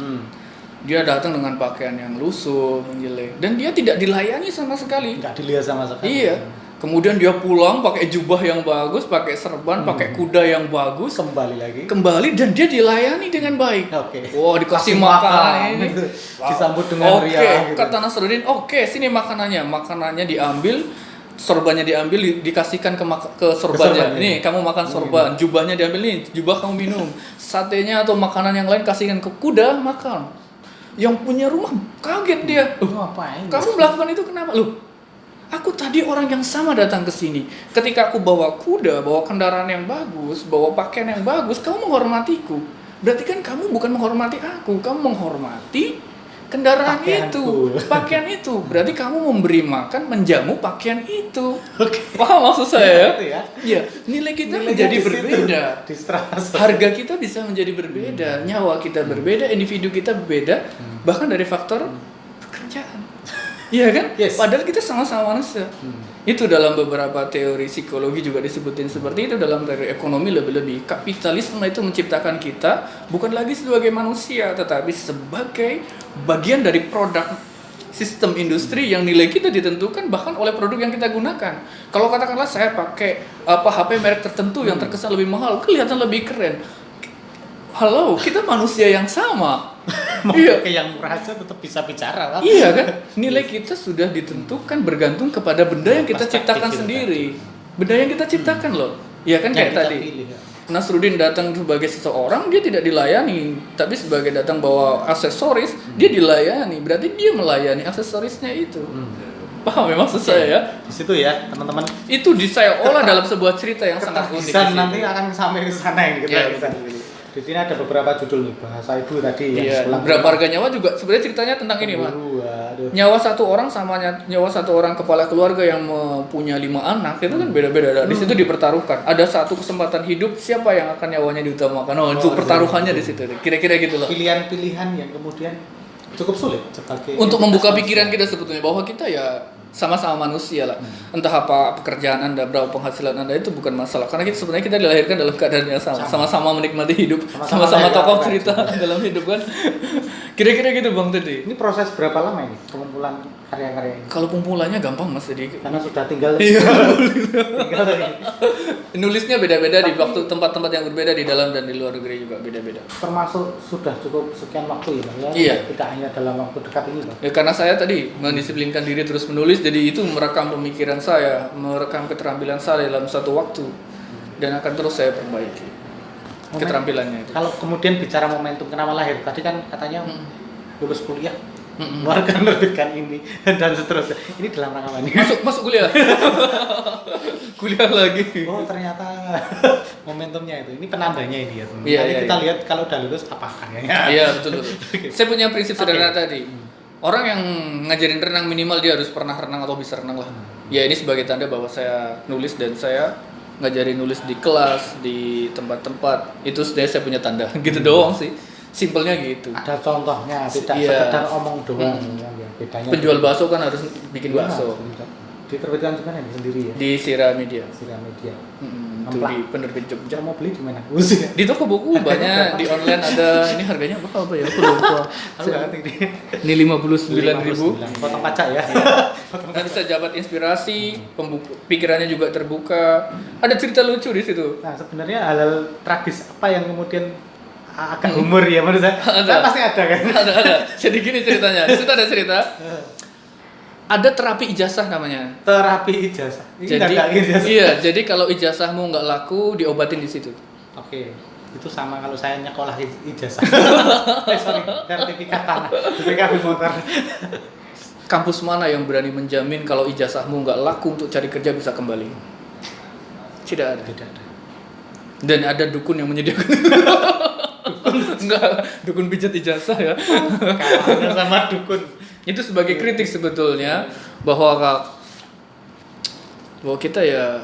Dia datang dengan pakaian yang lusuh, menjelek, dan dia tidak dilayani sama sekali. Nggak dilihat sama sekali. Iya. Kemudian dia pulang pakai jubah yang bagus, pakai serban, pakai kuda yang bagus. Kembali dan dia dilayani dengan baik. Oke. Wah, dikasih Kasih makan ini. gitu. Disambut dengan meriah gitu. Kata Nasruddin, oke, sini makanannya. Makanannya diambil, sorbannya diambil, dikasihkan ke sorbannya. Ini kamu makan sorban, jubahnya diambil nih, jubah kamu minum. Satenya atau makanan yang lain kasihkan ke kuda, makan. Yang punya rumah kaget dia. Ngapain? Kamu melakukan itu kenapa? Loh, aku tadi orang yang sama datang ke sini. Ketika aku bawa kuda, bawa kendaraan yang bagus, bawa pakaian yang bagus, kamu menghormatiku. Berarti kan kamu bukan menghormati aku, kamu menghormati kendaraan pakaian itu. Berarti kamu memberi makan, menjamu pakaian itu. Paham maksud saya ya? Iya, nilai kita menjadi berbeda. Harga kita bisa menjadi berbeda, nyawa kita berbeda, individu kita berbeda, bahkan dari faktor pekerjaan. Iya kan? Yes. Padahal kita sama-sama manusia. Itu dalam beberapa teori psikologi juga disebutin seperti itu, dalam teori ekonomi lebih-lebih. Kapitalisme itu menciptakan kita bukan lagi sebagai manusia, tetapi sebagai bagian dari produk sistem industri yang nilai kita ditentukan bahkan oleh produk yang kita gunakan. Kalau katakanlah saya pakai HP merek tertentu yang terkesan lebih mahal, kelihatan lebih keren. Halo, kita manusia yang sama. Iya, kayak yang murah aja tetap bisa bicara lah. Iya kan? Nilai kita sudah ditentukan bergantung kepada benda yang kita ciptakan sendiri. Benda yang kita ciptakan loh. Iya kan, kayak tadi. Nasruddin datang sebagai seseorang, dia tidak dilayani, tapi sebagai datang bawa aksesoris, dia dilayani. Berarti dia melayani aksesorisnya itu. Paham ya maksud saya ya? Di situ ya, teman-teman. Itu saya olah dalam sebuah cerita yang sangat unik. Nanti akan sampai ke sana ini kita. Di sini ada beberapa judul nih, bahasa ibu tadi yang berapa harga nyawa juga sebenarnya ceritanya tentang ini, Mas. Nyawa satu orang sama nyawa satu orang kepala keluarga yang mempunyai 5 anak itu kan beda-beda. Di situ dipertaruhkan. Ada satu kesempatan hidup, siapa yang akan nyawanya diutamakan. Itu pertaruhannya di situ. Kira-kira gitu loh. Pilihan-pilihan yang kemudian cukup sulit sebagai untuk membuka pikiran kita sebetulnya bahwa kita ya sama-sama manusia lah. Entah apa pekerjaan Anda, berapa penghasilan Anda, itu bukan masalah. Karena kita sebenarnya kita dilahirkan dalam keadaan yang sama. Sama-sama menikmati hidup, sama-sama tokoh cerita dalam hidup kan. Kira-kira gitu Bang tadi. Ini proses berapa lama ini pengumpulan karya-karya ini? Kalau pengumpulannya gampang Mas, jadi Karena sudah tinggal Iya. tinggal dari nulisnya beda-beda di waktu tempat-tempat yang berbeda di dalam dan di luar negeri juga beda-beda. termasuk sudah cukup sekian waktu ya Bang ya? Iya. Tidak hanya dalam waktu dekat ini Bang. Ya karena saya tadi mendisiplinkan diri terus menulis, jadi itu merekam pemikiran saya, merekam keterampilan saya dalam satu waktu dan akan terus saya perbaiki keterampilannya itu. Kalau kemudian bicara momentum kenapa lahir, tadi kan katanya lulus kuliah, Mm-mm. mengeluarkan nerbitkan ini dan seterusnya. Ini dalam rangka apa nih? Masuk kuliah. Kuliah lagi. Oh ternyata momentumnya itu. Ini penandanya ini ya teman. Iya, Nanti iya, kita iya. lihat kalau udah lulus apa karyanya. Iya betul. Saya punya prinsip sederhana Oke. tadi. Orang yang ngajarin renang minimal dia harus pernah renang atau bisa renang lah. Ya ini sebagai tanda bahwa saya nulis dan saya ngajarin nulis di kelas, di tempat-tempat. Itu sudah saya punya tanda. Gitu doang sih. Simpelnya gitu. Ada contohnya, tidak Iya. sekedar omong doang. Ya, bedanya. Penjual bakso kan harus bikin Iya, bakso. Diterbitkan juga nih sendiri ya. Di Sira Media. Sira Media. Itu Memplak. di penerbit Jogja. Jangan mau beli di mana? Usia. Di toko buku banyak, di online ada. Ini harganya berapa ya? Aku lupa. Aku nggak ngerti ini. Ini 59.000. Potong pajak ya. Kan bisa dapat inspirasi, pikirannya juga terbuka. Ada cerita lucu di situ. Nah sebenarnya hal-hal tragis apa yang kemudian agak humor ya menurut saya? Ada. Kan pasti ada kan? Ada. Jadi gini ceritanya. Di situ ada cerita. Ada terapi ijazah namanya. Terapi ijazah. Ini Jadi nggak ijazah. iya, jadi kalau ijazahmu nggak laku diobatin di situ. Oke. Itu sama kalau saya nyekolah ijazah. Sorry, sertifikat tanah, BPKB motor. Kampus mana yang berani menjamin kalau ijazahmu nggak laku untuk cari kerja bisa kembali? Tidak ada. Tidak ada. Dan ada dukun yang menyediakan. Enggak, dukun pijat ijazah ya. Kalahnya sama dukun. Itu sebagai kritik sebetulnya bahwa kita ya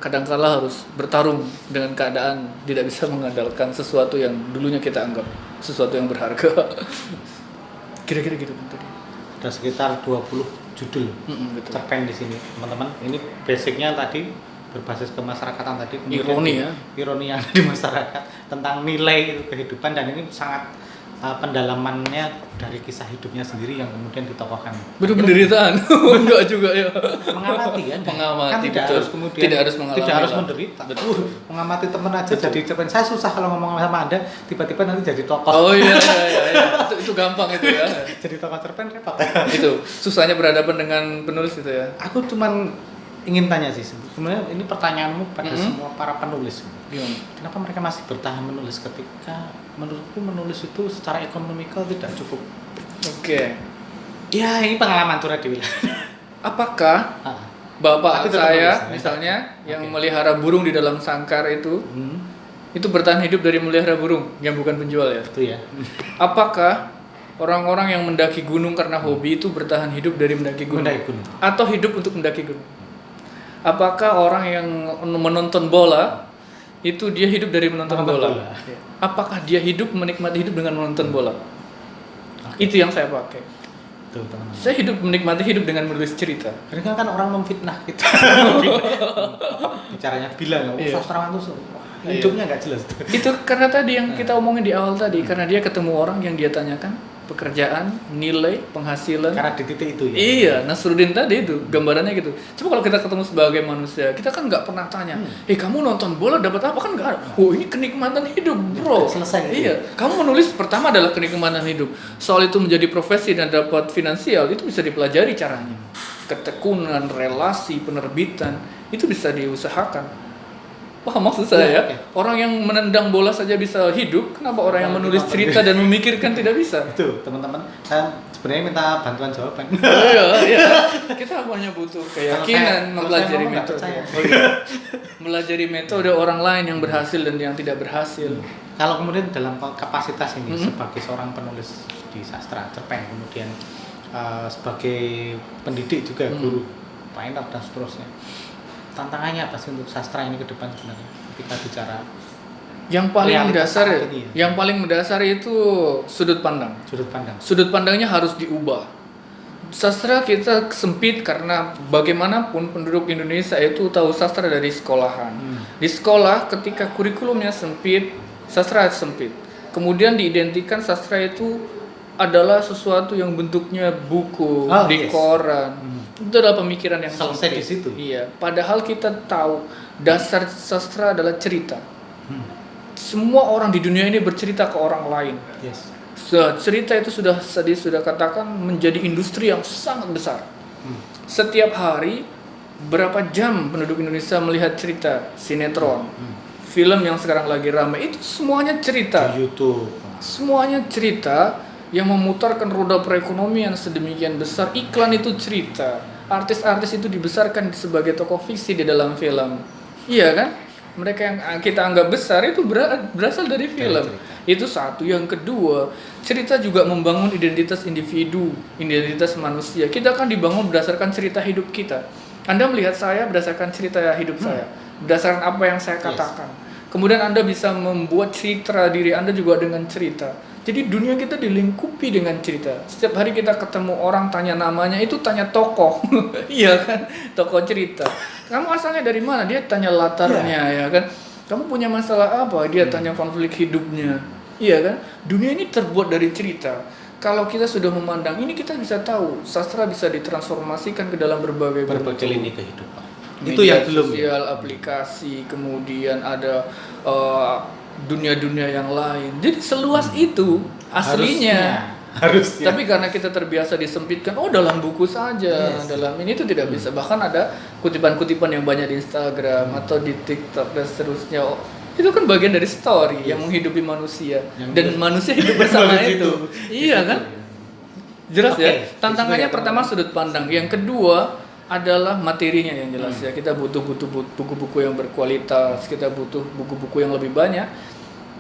kadangkala harus bertarung dengan keadaan, tidak bisa mengandalkan sesuatu yang dulunya kita anggap sesuatu yang berharga. Kira-kira gitu kan tadi. Ada sekitar 20 judul Betul. cerpen di sini, teman-teman. Ini basicnya tadi berbasis kemasyarakatan tadi. Kemudian Ironi ya. Ironi yang ada di masyarakat tentang nilai itu kehidupan, dan ini sangat pendalamannya dari kisah hidupnya sendiri yang kemudian ditokohkan. Bener penderitaan. Enggak juga ya. Mengamati kan? Mengamati, Kan tidak betul. harus kemudian Tidak harus mengalami tidak harus lah. menderita. Betul. Mengamati teman aja Betul. jadi cerpen. Saya susah kalau ngomong sama Anda, tiba-tiba nanti jadi tokoh. Oh iya. Itu gampang itu ya. Jadi tokoh cerpen repot. Itu susahnya berhadapan dengan penulis itu ya. Aku cuman ingin tanya sih, sebenarnya ini pertanyaanmu pada semua para penulis. Gimana? Kenapa mereka masih bertahan menulis ketika menurutku menulis itu secara ekonomikal tidak cukup? Oke. Ya ini pengalaman curhat di wilayah. Apakah Ah, bapak Tapi tetap saya menulis, ya? misalnya yang Oke. melihara burung di dalam sangkar itu bertahan hidup dari melihara burung yang bukan penjual ya? itu ya. Apakah orang-orang yang mendaki gunung karena hobi itu bertahan hidup dari mendaki gunung? Mendaki gunung. Atau hidup untuk mendaki gunung? Apakah orang yang menonton bola itu dia hidup dari menonton bola? Apakah dia hidup menikmati hidup dengan menonton bola? Itu yang saya pakai. Tuh teman-teman. Saya hidup menikmati hidup dengan menulis cerita. Kadang kan orang memfitnah kita. Bicaranya bilang, Iya. sastrawan tuh hidupnya nggak jelas. Itu karena tadi yang kita omongin di awal tadi, karena dia ketemu orang yang dia tanyakan pekerjaan, nilai, penghasilan. Karena di titik itu ya. Iya, Nasruddin tadi itu gambarannya gitu. Coba kalau kita ketemu sebagai manusia, kita kan nggak pernah tanya, kamu nonton bola dapat apa, kan nggak ada. Oh ini kenikmatan hidup, bro. Selesai gitu. Iya, kamu menulis pertama adalah kenikmatan hidup. Soal itu menjadi profesi dan dapat finansial itu bisa dipelajari caranya. Ketekunan, relasi, penerbitan itu bisa diusahakan. Wah maksud saya, Oke. orang yang menendang bola saja bisa hidup, kenapa orang yang menulis cerita dan memikirkan tidak bisa? Itu teman-teman. Saya sebenarnya minta bantuan jawaban. Iya, iya. Kita hanya butuh keyakinan Kalau mempelajari saya ngomong nggak metode. percaya. Oh, iya. Melajari metode orang lain yang berhasil dan yang tidak berhasil. Kalau kemudian dalam kapasitas ini sebagai seorang penulis di sastra cerpen, kemudian sebagai pendidik juga, guru, trainer dan seterusnya, tantangannya apa sih untuk sastra ini ke depan sebenarnya ketika bicara Yang paling realitas mendasar, saat ini ya? yang paling mendasar itu sudut pandang. sudut pandang? Sudut pandangnya harus diubah. Sastra kita sempit karena bagaimanapun penduduk Indonesia itu tahu sastra dari sekolahan. Di sekolah ketika kurikulumnya sempit, sastra sempit. Kemudian diidentikan sastra itu adalah sesuatu yang bentuknya buku di koran. Itu adalah pemikiran yang selesai di situ. Iya, padahal kita tahu dasar sastra adalah cerita. Semua orang di dunia ini bercerita ke orang lain. Yes. Cerita itu sudah katakan menjadi industri yang sangat besar. Setiap hari berapa jam penduduk Indonesia melihat cerita, sinetron, film yang sekarang lagi ramai, itu semuanya cerita. Di YouTube. Semuanya cerita yang memutarkan roda perekonomian sedemikian besar. Iklan itu cerita. Artis-artis itu dibesarkan sebagai tokoh fiksi di dalam film. Iya kan? Mereka yang kita anggap besar itu berasal dari film. Itu satu. Yang kedua, cerita juga membangun identitas individu, identitas manusia. Kita akan dibangun berdasarkan cerita hidup kita. Anda melihat saya berdasarkan cerita hidup saya, berdasarkan apa yang saya katakan. Kemudian Anda bisa membuat citra diri Anda juga dengan cerita. Jadi dunia kita dilingkupi dengan cerita. Setiap hari kita ketemu orang, tanya namanya, itu tanya tokoh. Iya kan? Tokoh cerita. Kamu asalnya dari mana? Dia tanya latarnya, ya kan? Kamu punya masalah apa? Dia tanya konflik hidupnya. Iya kan? Dunia ini terbuat dari cerita. Kalau kita sudah memandang ini, kita bisa tahu sastra bisa ditransformasikan ke dalam berbagai lini kehidupan. Itu yang belum sosial, aplikasi, kemudian ada dunia-dunia yang lain. Jadi seluas itu aslinya. Harusnya. Tapi karena kita terbiasa disempitkan, dalam buku saja, dalam ini itu tidak bisa. Bahkan ada kutipan-kutipan yang banyak di Instagram atau di TikTok dan seterusnya. Itu kan bagian dari story yang menghidupi manusia dan manusia hidup bersama itu. Iya kan? Jelas ya. Tantangannya pertama sudut pandang, yang kedua adalah materinya yang jelas ya. Kita butuh buku-buku yang berkualitas, kita butuh buku-buku yang lebih banyak.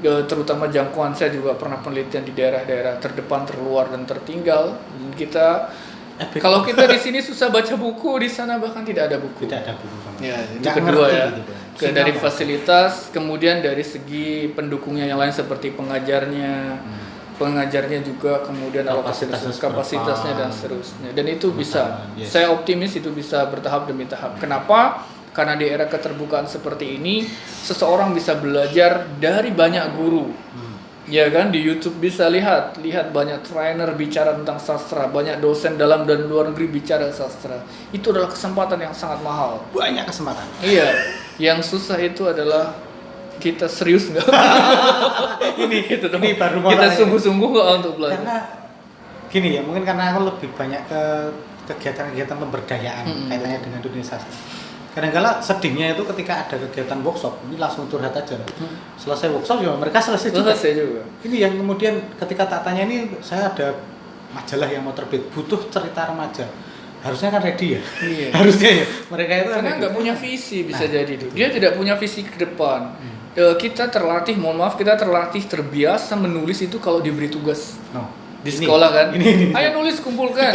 Terutama jangkauan, saya juga pernah penelitian di daerah-daerah terdepan, terluar dan tertinggal. Kalau kita di sini susah baca buku, di sana bahkan tidak ada buku. Tidak ada buku. Ya, itu kedua ya. Dari fasilitas, kemudian dari segi pendukungnya yang lain seperti pengajarnya juga, kemudian kapasitasnya dan seterusnya. Dan itu bisa, saya optimis itu bisa bertahap demi tahap. Kenapa? Karena di era keterbukaan seperti ini, seseorang bisa belajar dari banyak guru. Ya kan, di YouTube bisa lihat banyak trainer bicara tentang sastra, banyak dosen dalam dan luar negeri bicara sastra. Itu adalah kesempatan yang sangat mahal. Banyak kesempatan. Iya, yang susah itu adalah kita serius nggak? Ini baru kita sungguh-sungguh nggak untuk belajar. Karena gini ya, mungkin karena aku lebih banyak ke kegiatan-kegiatan pemberdayaan kaitannya dengan dunia sastra. Kadang-kala sedihnya itu ketika ada kegiatan workshop, ini langsung curhat aja. Selesai workshop ya mereka selesai juga. Ini yang kemudian ketika tak tanya, ini saya ada majalah yang mau terbit, butuh cerita remaja. Harusnya kan ready ya. Iya. Harusnya ya. Mereka itu karena nggak punya visi bisa jadi itu. Dia tidak punya visi ke depan. Kita terlatih terbiasa menulis itu kalau diberi tugas. Di sekolah kan. Ayo nulis, kumpulkan.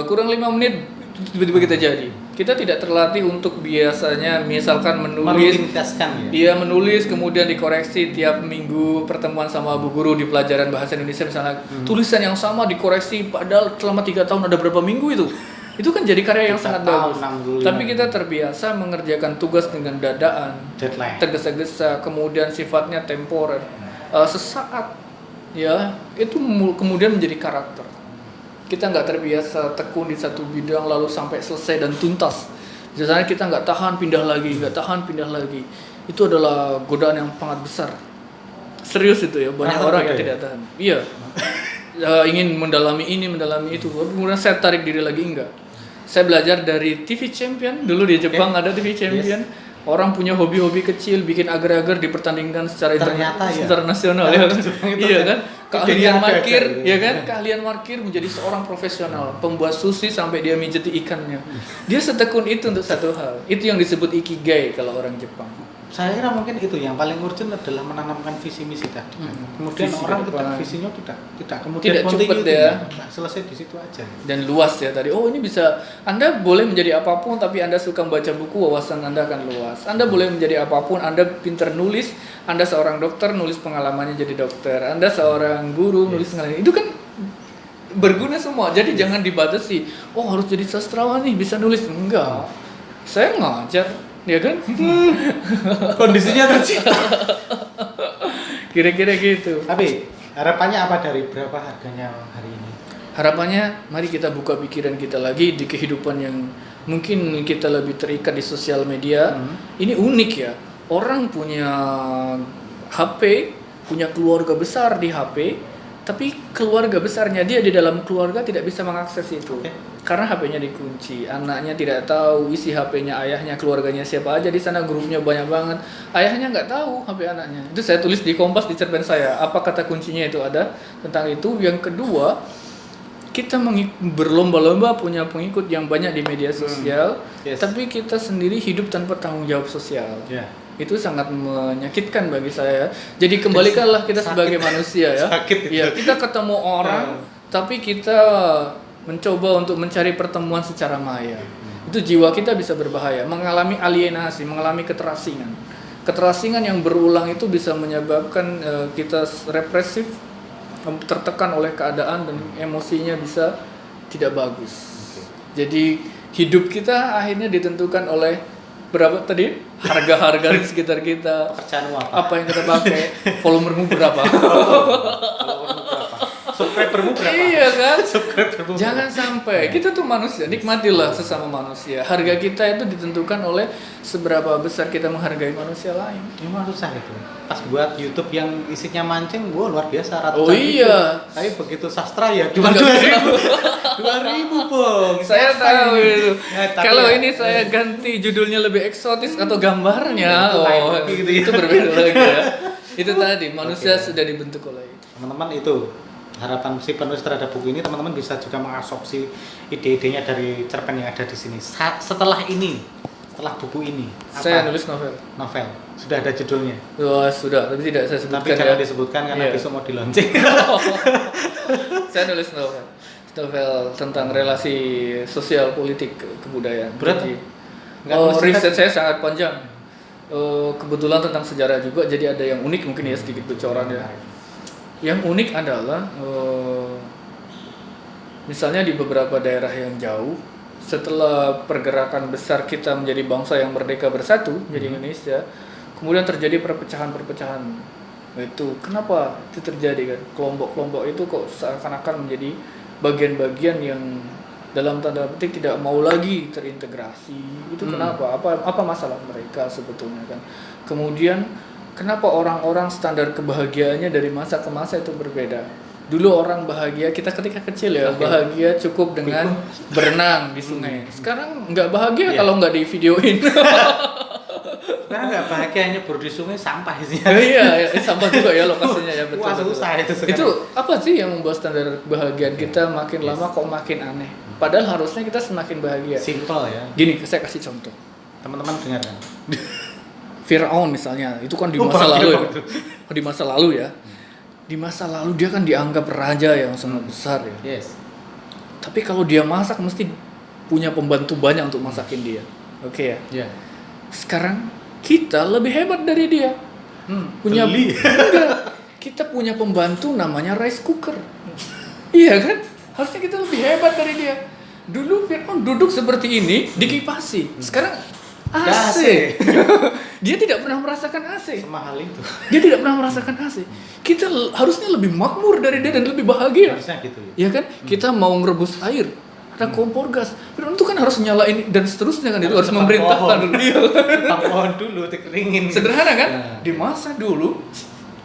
Kurang 5 menit tiba-tiba kita jadi. Kita tidak terlatih untuk biasanya misalkan menulis, dia menulis kemudian dikoreksi tiap minggu pertemuan sama bu guru di pelajaran bahasa Indonesia misalnya tulisan yang sama dikoreksi padahal selama 3 tahun ada berapa minggu itu kan jadi karya yang sangat bagus. Tapi kita terbiasa mengerjakan tugas dengan dadaan, tergesa-gesa, kemudian sifatnya temporer, sesaat, ya itu kemudian menjadi karakter. Kita nggak terbiasa tekun di satu bidang lalu sampai selesai dan tuntas. Biasanya kita nggak tahan pindah lagi. Itu adalah godaan yang sangat besar. Serius itu ya, banyak orang yang tidak tahan. Iya, ingin mendalami ini, mendalami itu. Kemudian saya tarik diri lagi, enggak. Saya belajar dari TV Champion, dulu di Jepang ada TV Champion. Orang punya hobi-hobi kecil, bikin agar-agar dipertandingkan secara internasional ya kan? Iya kan? Keahlian markir, ya kan? Keahlian markir menjadi seorang profesional, pembuat sushi sampai dia mijeti ikannya. Dia setekun itu untuk satu hal. Itu yang disebut ikigai kalau orang Jepang. Saya kira mungkin itu yang paling urgent adalah menanamkan visi misi tadi. Kemudian visi orang visinya tidak kemudian tidak cepat ya. Selesai di situ aja. Dan luas ya tadi. Oh, ini bisa Anda boleh menjadi apapun tapi Anda suka membaca buku, wawasan Anda akan luas. Anda boleh menjadi apapun, Anda pintar nulis, Anda seorang dokter nulis pengalamannya jadi dokter. Anda seorang guru nulis pengalaman. Itu kan berguna semua. Jadi jangan dibatasi. Oh, harus jadi sastrawan nih, bisa nulis. Enggak. Saya ngajar. Ya kan? Kondisinya tercipta. Kira-kira gitu. Tapi Harapannya apa dari berapa harganya hari ini? Harapannya mari kita buka pikiran kita lagi di kehidupan yang mungkin kita lebih terikat di sosial media. Ini unik ya. Orang punya HP, punya keluarga besar di HP, tapi keluarga besarnya dia di dalam keluarga tidak bisa mengakses itu. Karena HP-nya dikunci, anaknya tidak tahu isi HP-nya ayahnya, keluarganya siapa aja di sana, grupnya banyak banget. Ayahnya nggak tahu HP anaknya. Itu saya tulis di Kompas di cerpen saya. Apa kata kuncinya itu ada tentang itu. Yang kedua, kita berlomba-lomba punya pengikut yang banyak di media sosial, tapi kita sendiri hidup tanpa tanggung jawab sosial. Itu sangat menyakitkan bagi saya. Jadi kembalikanlah kita sebagai manusia ya. Ya, kita ketemu orang, tapi kita mencoba untuk mencari pertemuan secara maya. Itu jiwa kita bisa berbahaya, mengalami alienasi, mengalami keterasingan. Keterasingan yang berulang itu bisa menyebabkan kita represif, tertekan oleh keadaan dan emosinya bisa tidak bagus. Jadi hidup kita akhirnya ditentukan oleh berapa tadi harga-harga di sekitar kita, Pekerjaanmu apa yang kita pakai, volumemu berapa, subscribermu berapa? Iya kan? Subscribermu Jangan sampai kita tuh manusia, nikmatilah sesama manusia. Harga kita itu ditentukan oleh seberapa besar kita menghargai manusia lain. Memang susah itu. Pas buat YouTube yang isinya mancing, gua luar biasa ratusan. Oh iya. Tapi begitu sastra ya cuma 2.000 Bang. Saya tahu itu. tapi Kalau ya, ini saya ganti judulnya lebih eksotis atau gambarnya, Itu lain oh lagi gitu ya. itu berbeda lagi ya. Itu tadi manusia sudah dibentuk oleh itu. Teman-teman itu harapan si penulis terhadap buku ini, teman-teman bisa juga mengasopsi ide-idenya dari cerpen yang ada di sini. Setelah buku ini, Saya nulis novel. novel sudah ada judulnya. Wah, sudah, tapi tidak saya sebutkan Tapi jangan ya. disebutkan karena Iya. besok mau di launching. Saya nulis novel tentang relasi sosial politik kebudayaan. Berat? Jadi, Nggak nulis riset saya sangat panjang. Kebetulan tentang sejarah juga, jadi ada yang unik mungkin ya, sedikit bocoran ya. Yang unik adalah misalnya di beberapa daerah yang jauh, setelah pergerakan besar kita menjadi bangsa yang merdeka bersatu menjadi Indonesia, kemudian terjadi perpecahan-perpecahan. Itu kenapa itu terjadi kan? Kelompok-kelompok itu kok seakan-akan menjadi bagian-bagian yang dalam tanda petik tidak mau lagi terintegrasi. Itu kenapa? Apa masalah mereka sebetulnya kan? Kemudian kenapa orang-orang standar kebahagiaannya dari masa ke masa itu berbeda? Dulu orang bahagia, kita ketika kecil ya, bahagia cukup dengan berenang di sungai. Sekarang nggak bahagia kalau nggak di videoin. Karena nggak bahagia hanya nyebur di sungai, sampah isinya. Iya, sampah juga ya lokasinya ya, betul. Wah, betul. susah itu sekarang. Itu apa sih yang membuat standar kebahagiaan kita makin lama kok makin aneh? Padahal harusnya kita semakin bahagia. Simple ya. Gini, saya kasih contoh. Teman-teman dengarkan. Firaun misalnya, itu kan di Oh, masa bahagia lalu ya. banget. Di masa lalu ya. Di masa lalu dia kan dianggap raja yang sangat besar ya. Yes. Tapi kalau dia masak mesti punya pembantu banyak untuk masakin dia. Oke ya. Ya. Sekarang kita lebih hebat dari dia. Punya beli. Enggak. Kita punya pembantu namanya rice cooker. Iya kan? Harusnya kita lebih hebat dari dia. Dulu Fir'aun duduk seperti ini dikipasi. Sekarang AC. Dia tidak pernah merasakan AC. Semahal itu. Dia tidak pernah merasakan AC. Kita harusnya lebih makmur dari dia dan lebih bahagia. Harusnya gitu ya. Ya kan? Kita mau ngerebus air, ada kompor gas. Fir'aun itu kan harus nyalain dan seterusnya kan, itu harus memerintahkan. Iya. Tang pohon dulu dikeringin. Sederhana kan? Ya. Di masa dulu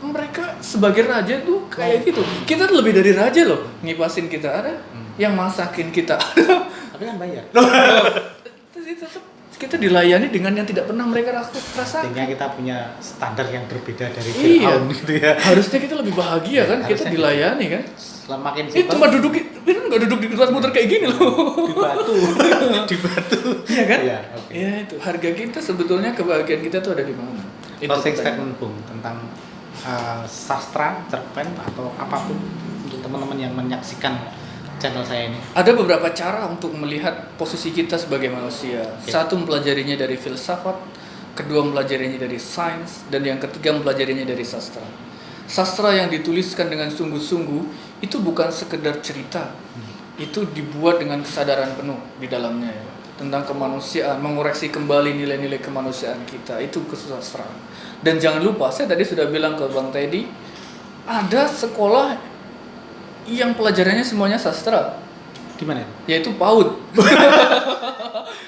mereka sebagai raja tuh kayak gitu. Kita lebih dari raja loh. Ngipasin kita ada, yang masakin kita ada. Tapi kan bayar. Tapi tetap kita dilayani dengan yang tidak pernah mereka rasakan. Sehingga kita punya standar yang berbeda dari Iya. Fir'aun gitu ya. Harusnya kita lebih bahagia kan? Kita Harusnya dilayani kan? Makin Itu simpel. cuma duduk, Fir'aun nggak duduk di tempat muter kayak gini loh. Di batu. Di batu. Iya kan? Iya, oke. Ya itu harga kita sebetulnya, kebahagiaan kita tuh ada di mana? Itu Closing pertanyaan. statement Bung tentang sastra, cerpen atau apapun untuk teman-teman yang menyaksikan channel saya ini. Ada beberapa cara untuk melihat posisi kita sebagai manusia. Satu, mempelajarinya dari filsafat, kedua mempelajarinya dari sains, dan yang ketiga mempelajarinya dari sastra. Sastra yang dituliskan dengan sungguh-sungguh itu bukan sekedar cerita. Itu dibuat dengan kesadaran penuh di dalamnya ya. Tentang kemanusiaan, mengoreksi kembali nilai-nilai kemanusiaan kita, itu kesusastraan. Dan jangan lupa, saya tadi sudah bilang ke Bang Teddy, ada sekolah yang pelajarannya semuanya sastra, Gimana? yaitu PAUD.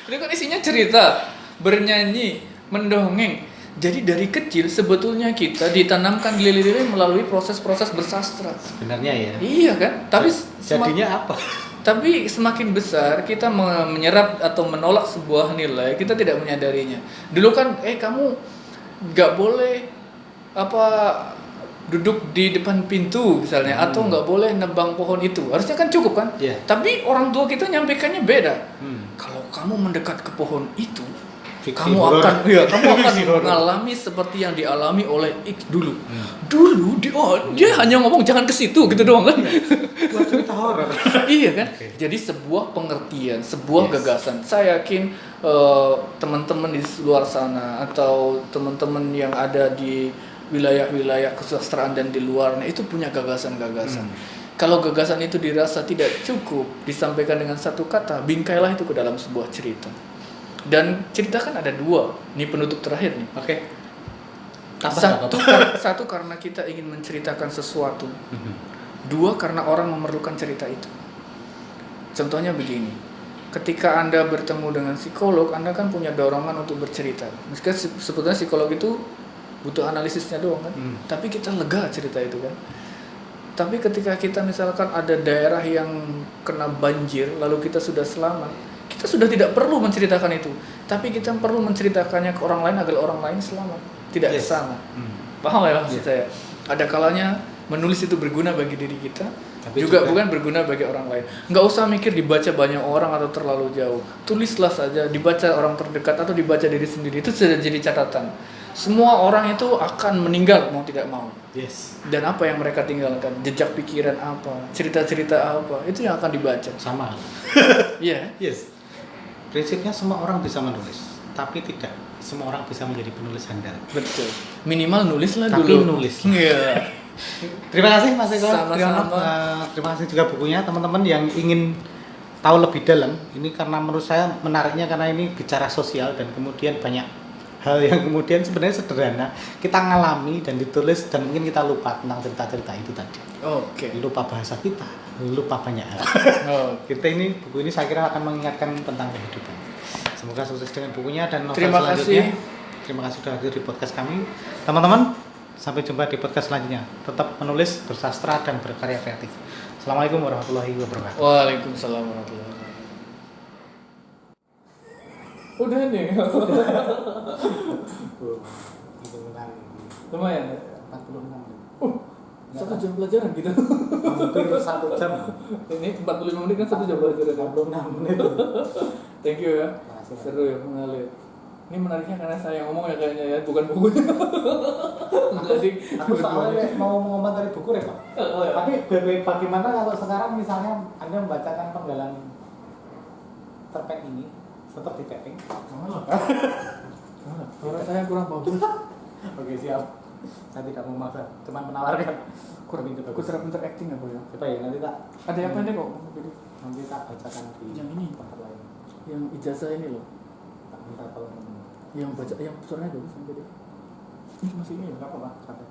Itu kan isinya cerita, bernyanyi, mendongeng. Jadi dari kecil sebetulnya kita ditanamkan di lili-lili melalui proses-proses bersastra. Sebenarnya ya. Iya kan? Tapi Jadinya apa? tapi semakin besar kita menyerap atau menolak sebuah nilai, kita tidak menyadarinya. Dulu kan kamu nggak boleh duduk di depan pintu misalnya, atau nggak boleh nebang pohon itu. Harusnya kan cukup kan? Iya. Tapi orang tua kita nyampaikannya beda. Hmm. Kalau kamu mendekat ke pohon itu, Fiksi kamu horor. akan Fiksi horor. mengalami seperti yang dialami oleh X dulu. Dulu dia hanya ngomong jangan ke situ gitu doang kan. Buat cerita horor. Iya kan? Oke. Jadi sebuah pengertian, sebuah Yes. gagasan. Saya yakin teman-teman di luar sana atau teman-teman yang ada di wilayah-wilayah kesusastraan dan di luarnya itu punya gagasan-gagasan. Kalau gagasan itu dirasa tidak cukup disampaikan dengan satu kata, bingkailah itu ke dalam sebuah cerita. Dan cerita kan ada dua. Ini penutup terakhir nih. Oke. Satu karena kita ingin menceritakan sesuatu. Dua karena orang memerlukan cerita itu. Contohnya begini. Ketika Anda bertemu dengan psikolog, Anda kan punya dorongan untuk bercerita. Meskipun sebetulnya psikolog itu butuh analisisnya doang kan. Tapi kita lega cerita itu kan. Tapi ketika kita misalkan ada daerah yang kena banjir, lalu kita sudah selamat, kita sudah tidak perlu menceritakan itu. Tapi kita perlu menceritakannya ke orang lain agar orang lain selamat. Tidak Yes. kesana. Paham ya maksud saya? Ada kalanya menulis itu berguna bagi diri kita, Tapi juga juga bukan berguna bagi orang lain. Nggak usah mikir dibaca banyak orang atau terlalu jauh. Tulislah saja, dibaca orang terdekat atau dibaca diri sendiri. Itu sudah jadi catatan. Semua orang itu akan meninggal mau tidak mau. Yes. Dan apa yang mereka tinggalkan, jejak pikiran apa, cerita-cerita apa, itu yang akan dibaca. Sama. Iya. Yes. Prinsipnya semua orang bisa menulis, tapi tidak semua orang bisa menjadi penulis handal. Betul. Minimal nulislah Tapi dulu. nulis. Iya. Terima kasih Mas Eko. Sama-sama. Terima kasih juga bukunya teman-teman yang ingin tahu lebih dalam. Ini karena menurut saya menariknya karena ini bicara sosial dan kemudian banyak hal yang kemudian sebenarnya sederhana kita ngalami dan ditulis dan mungkin kita lupa tentang cerita-cerita itu tadi. Oke. Lupa bahasa kita, lupa banyak hal. Oh. Buku ini saya kira akan mengingatkan tentang kehidupan. Semoga sukses dengan bukunya dan novel Terima selanjutnya. kasih. Terima kasih sudah hadir di podcast kami. Teman-teman, sampai jumpa di podcast selanjutnya. Tetap menulis, bersastra, dan berkarya kreatif. Assalamualaikum warahmatullahi wabarakatuh. Waalaikumsalam warahmatullahi wabarakatuh. Udah nih. Lumayan ya? 46 1 jam pelajaran gitu. hampir 1 jam. Ini 45 menit kan 1 jam pelajaran. 56 menit. Thank you ya. Makasih. Seru ya mengalir. Ini menariknya karena saya yang ngomong ya kayaknya ya, bukan bukunya. Enggak sih. Aku soalnya mau mengomentari buku ya Pak. Oh, ya. Tapi bagaimana kalau sekarang misalnya Anda membacakan penggalan cerpen ini tetap di tapping? Suara saya kurang bagus. Oke siap. Saya tidak memaksa, cuma menawarkan. Kurang itu Aku bagus. cara pinter acting apa ya? Coba ya nanti tak. Ada yang pendek kok. Nanti tak bacakan di Yang ini. tempat lain. Yang ijazah ini loh. Tak minta tolong. Yang baca yang suaranya bagus yang tadi. Ini masih ini ya? Enggak apa-apa, santai.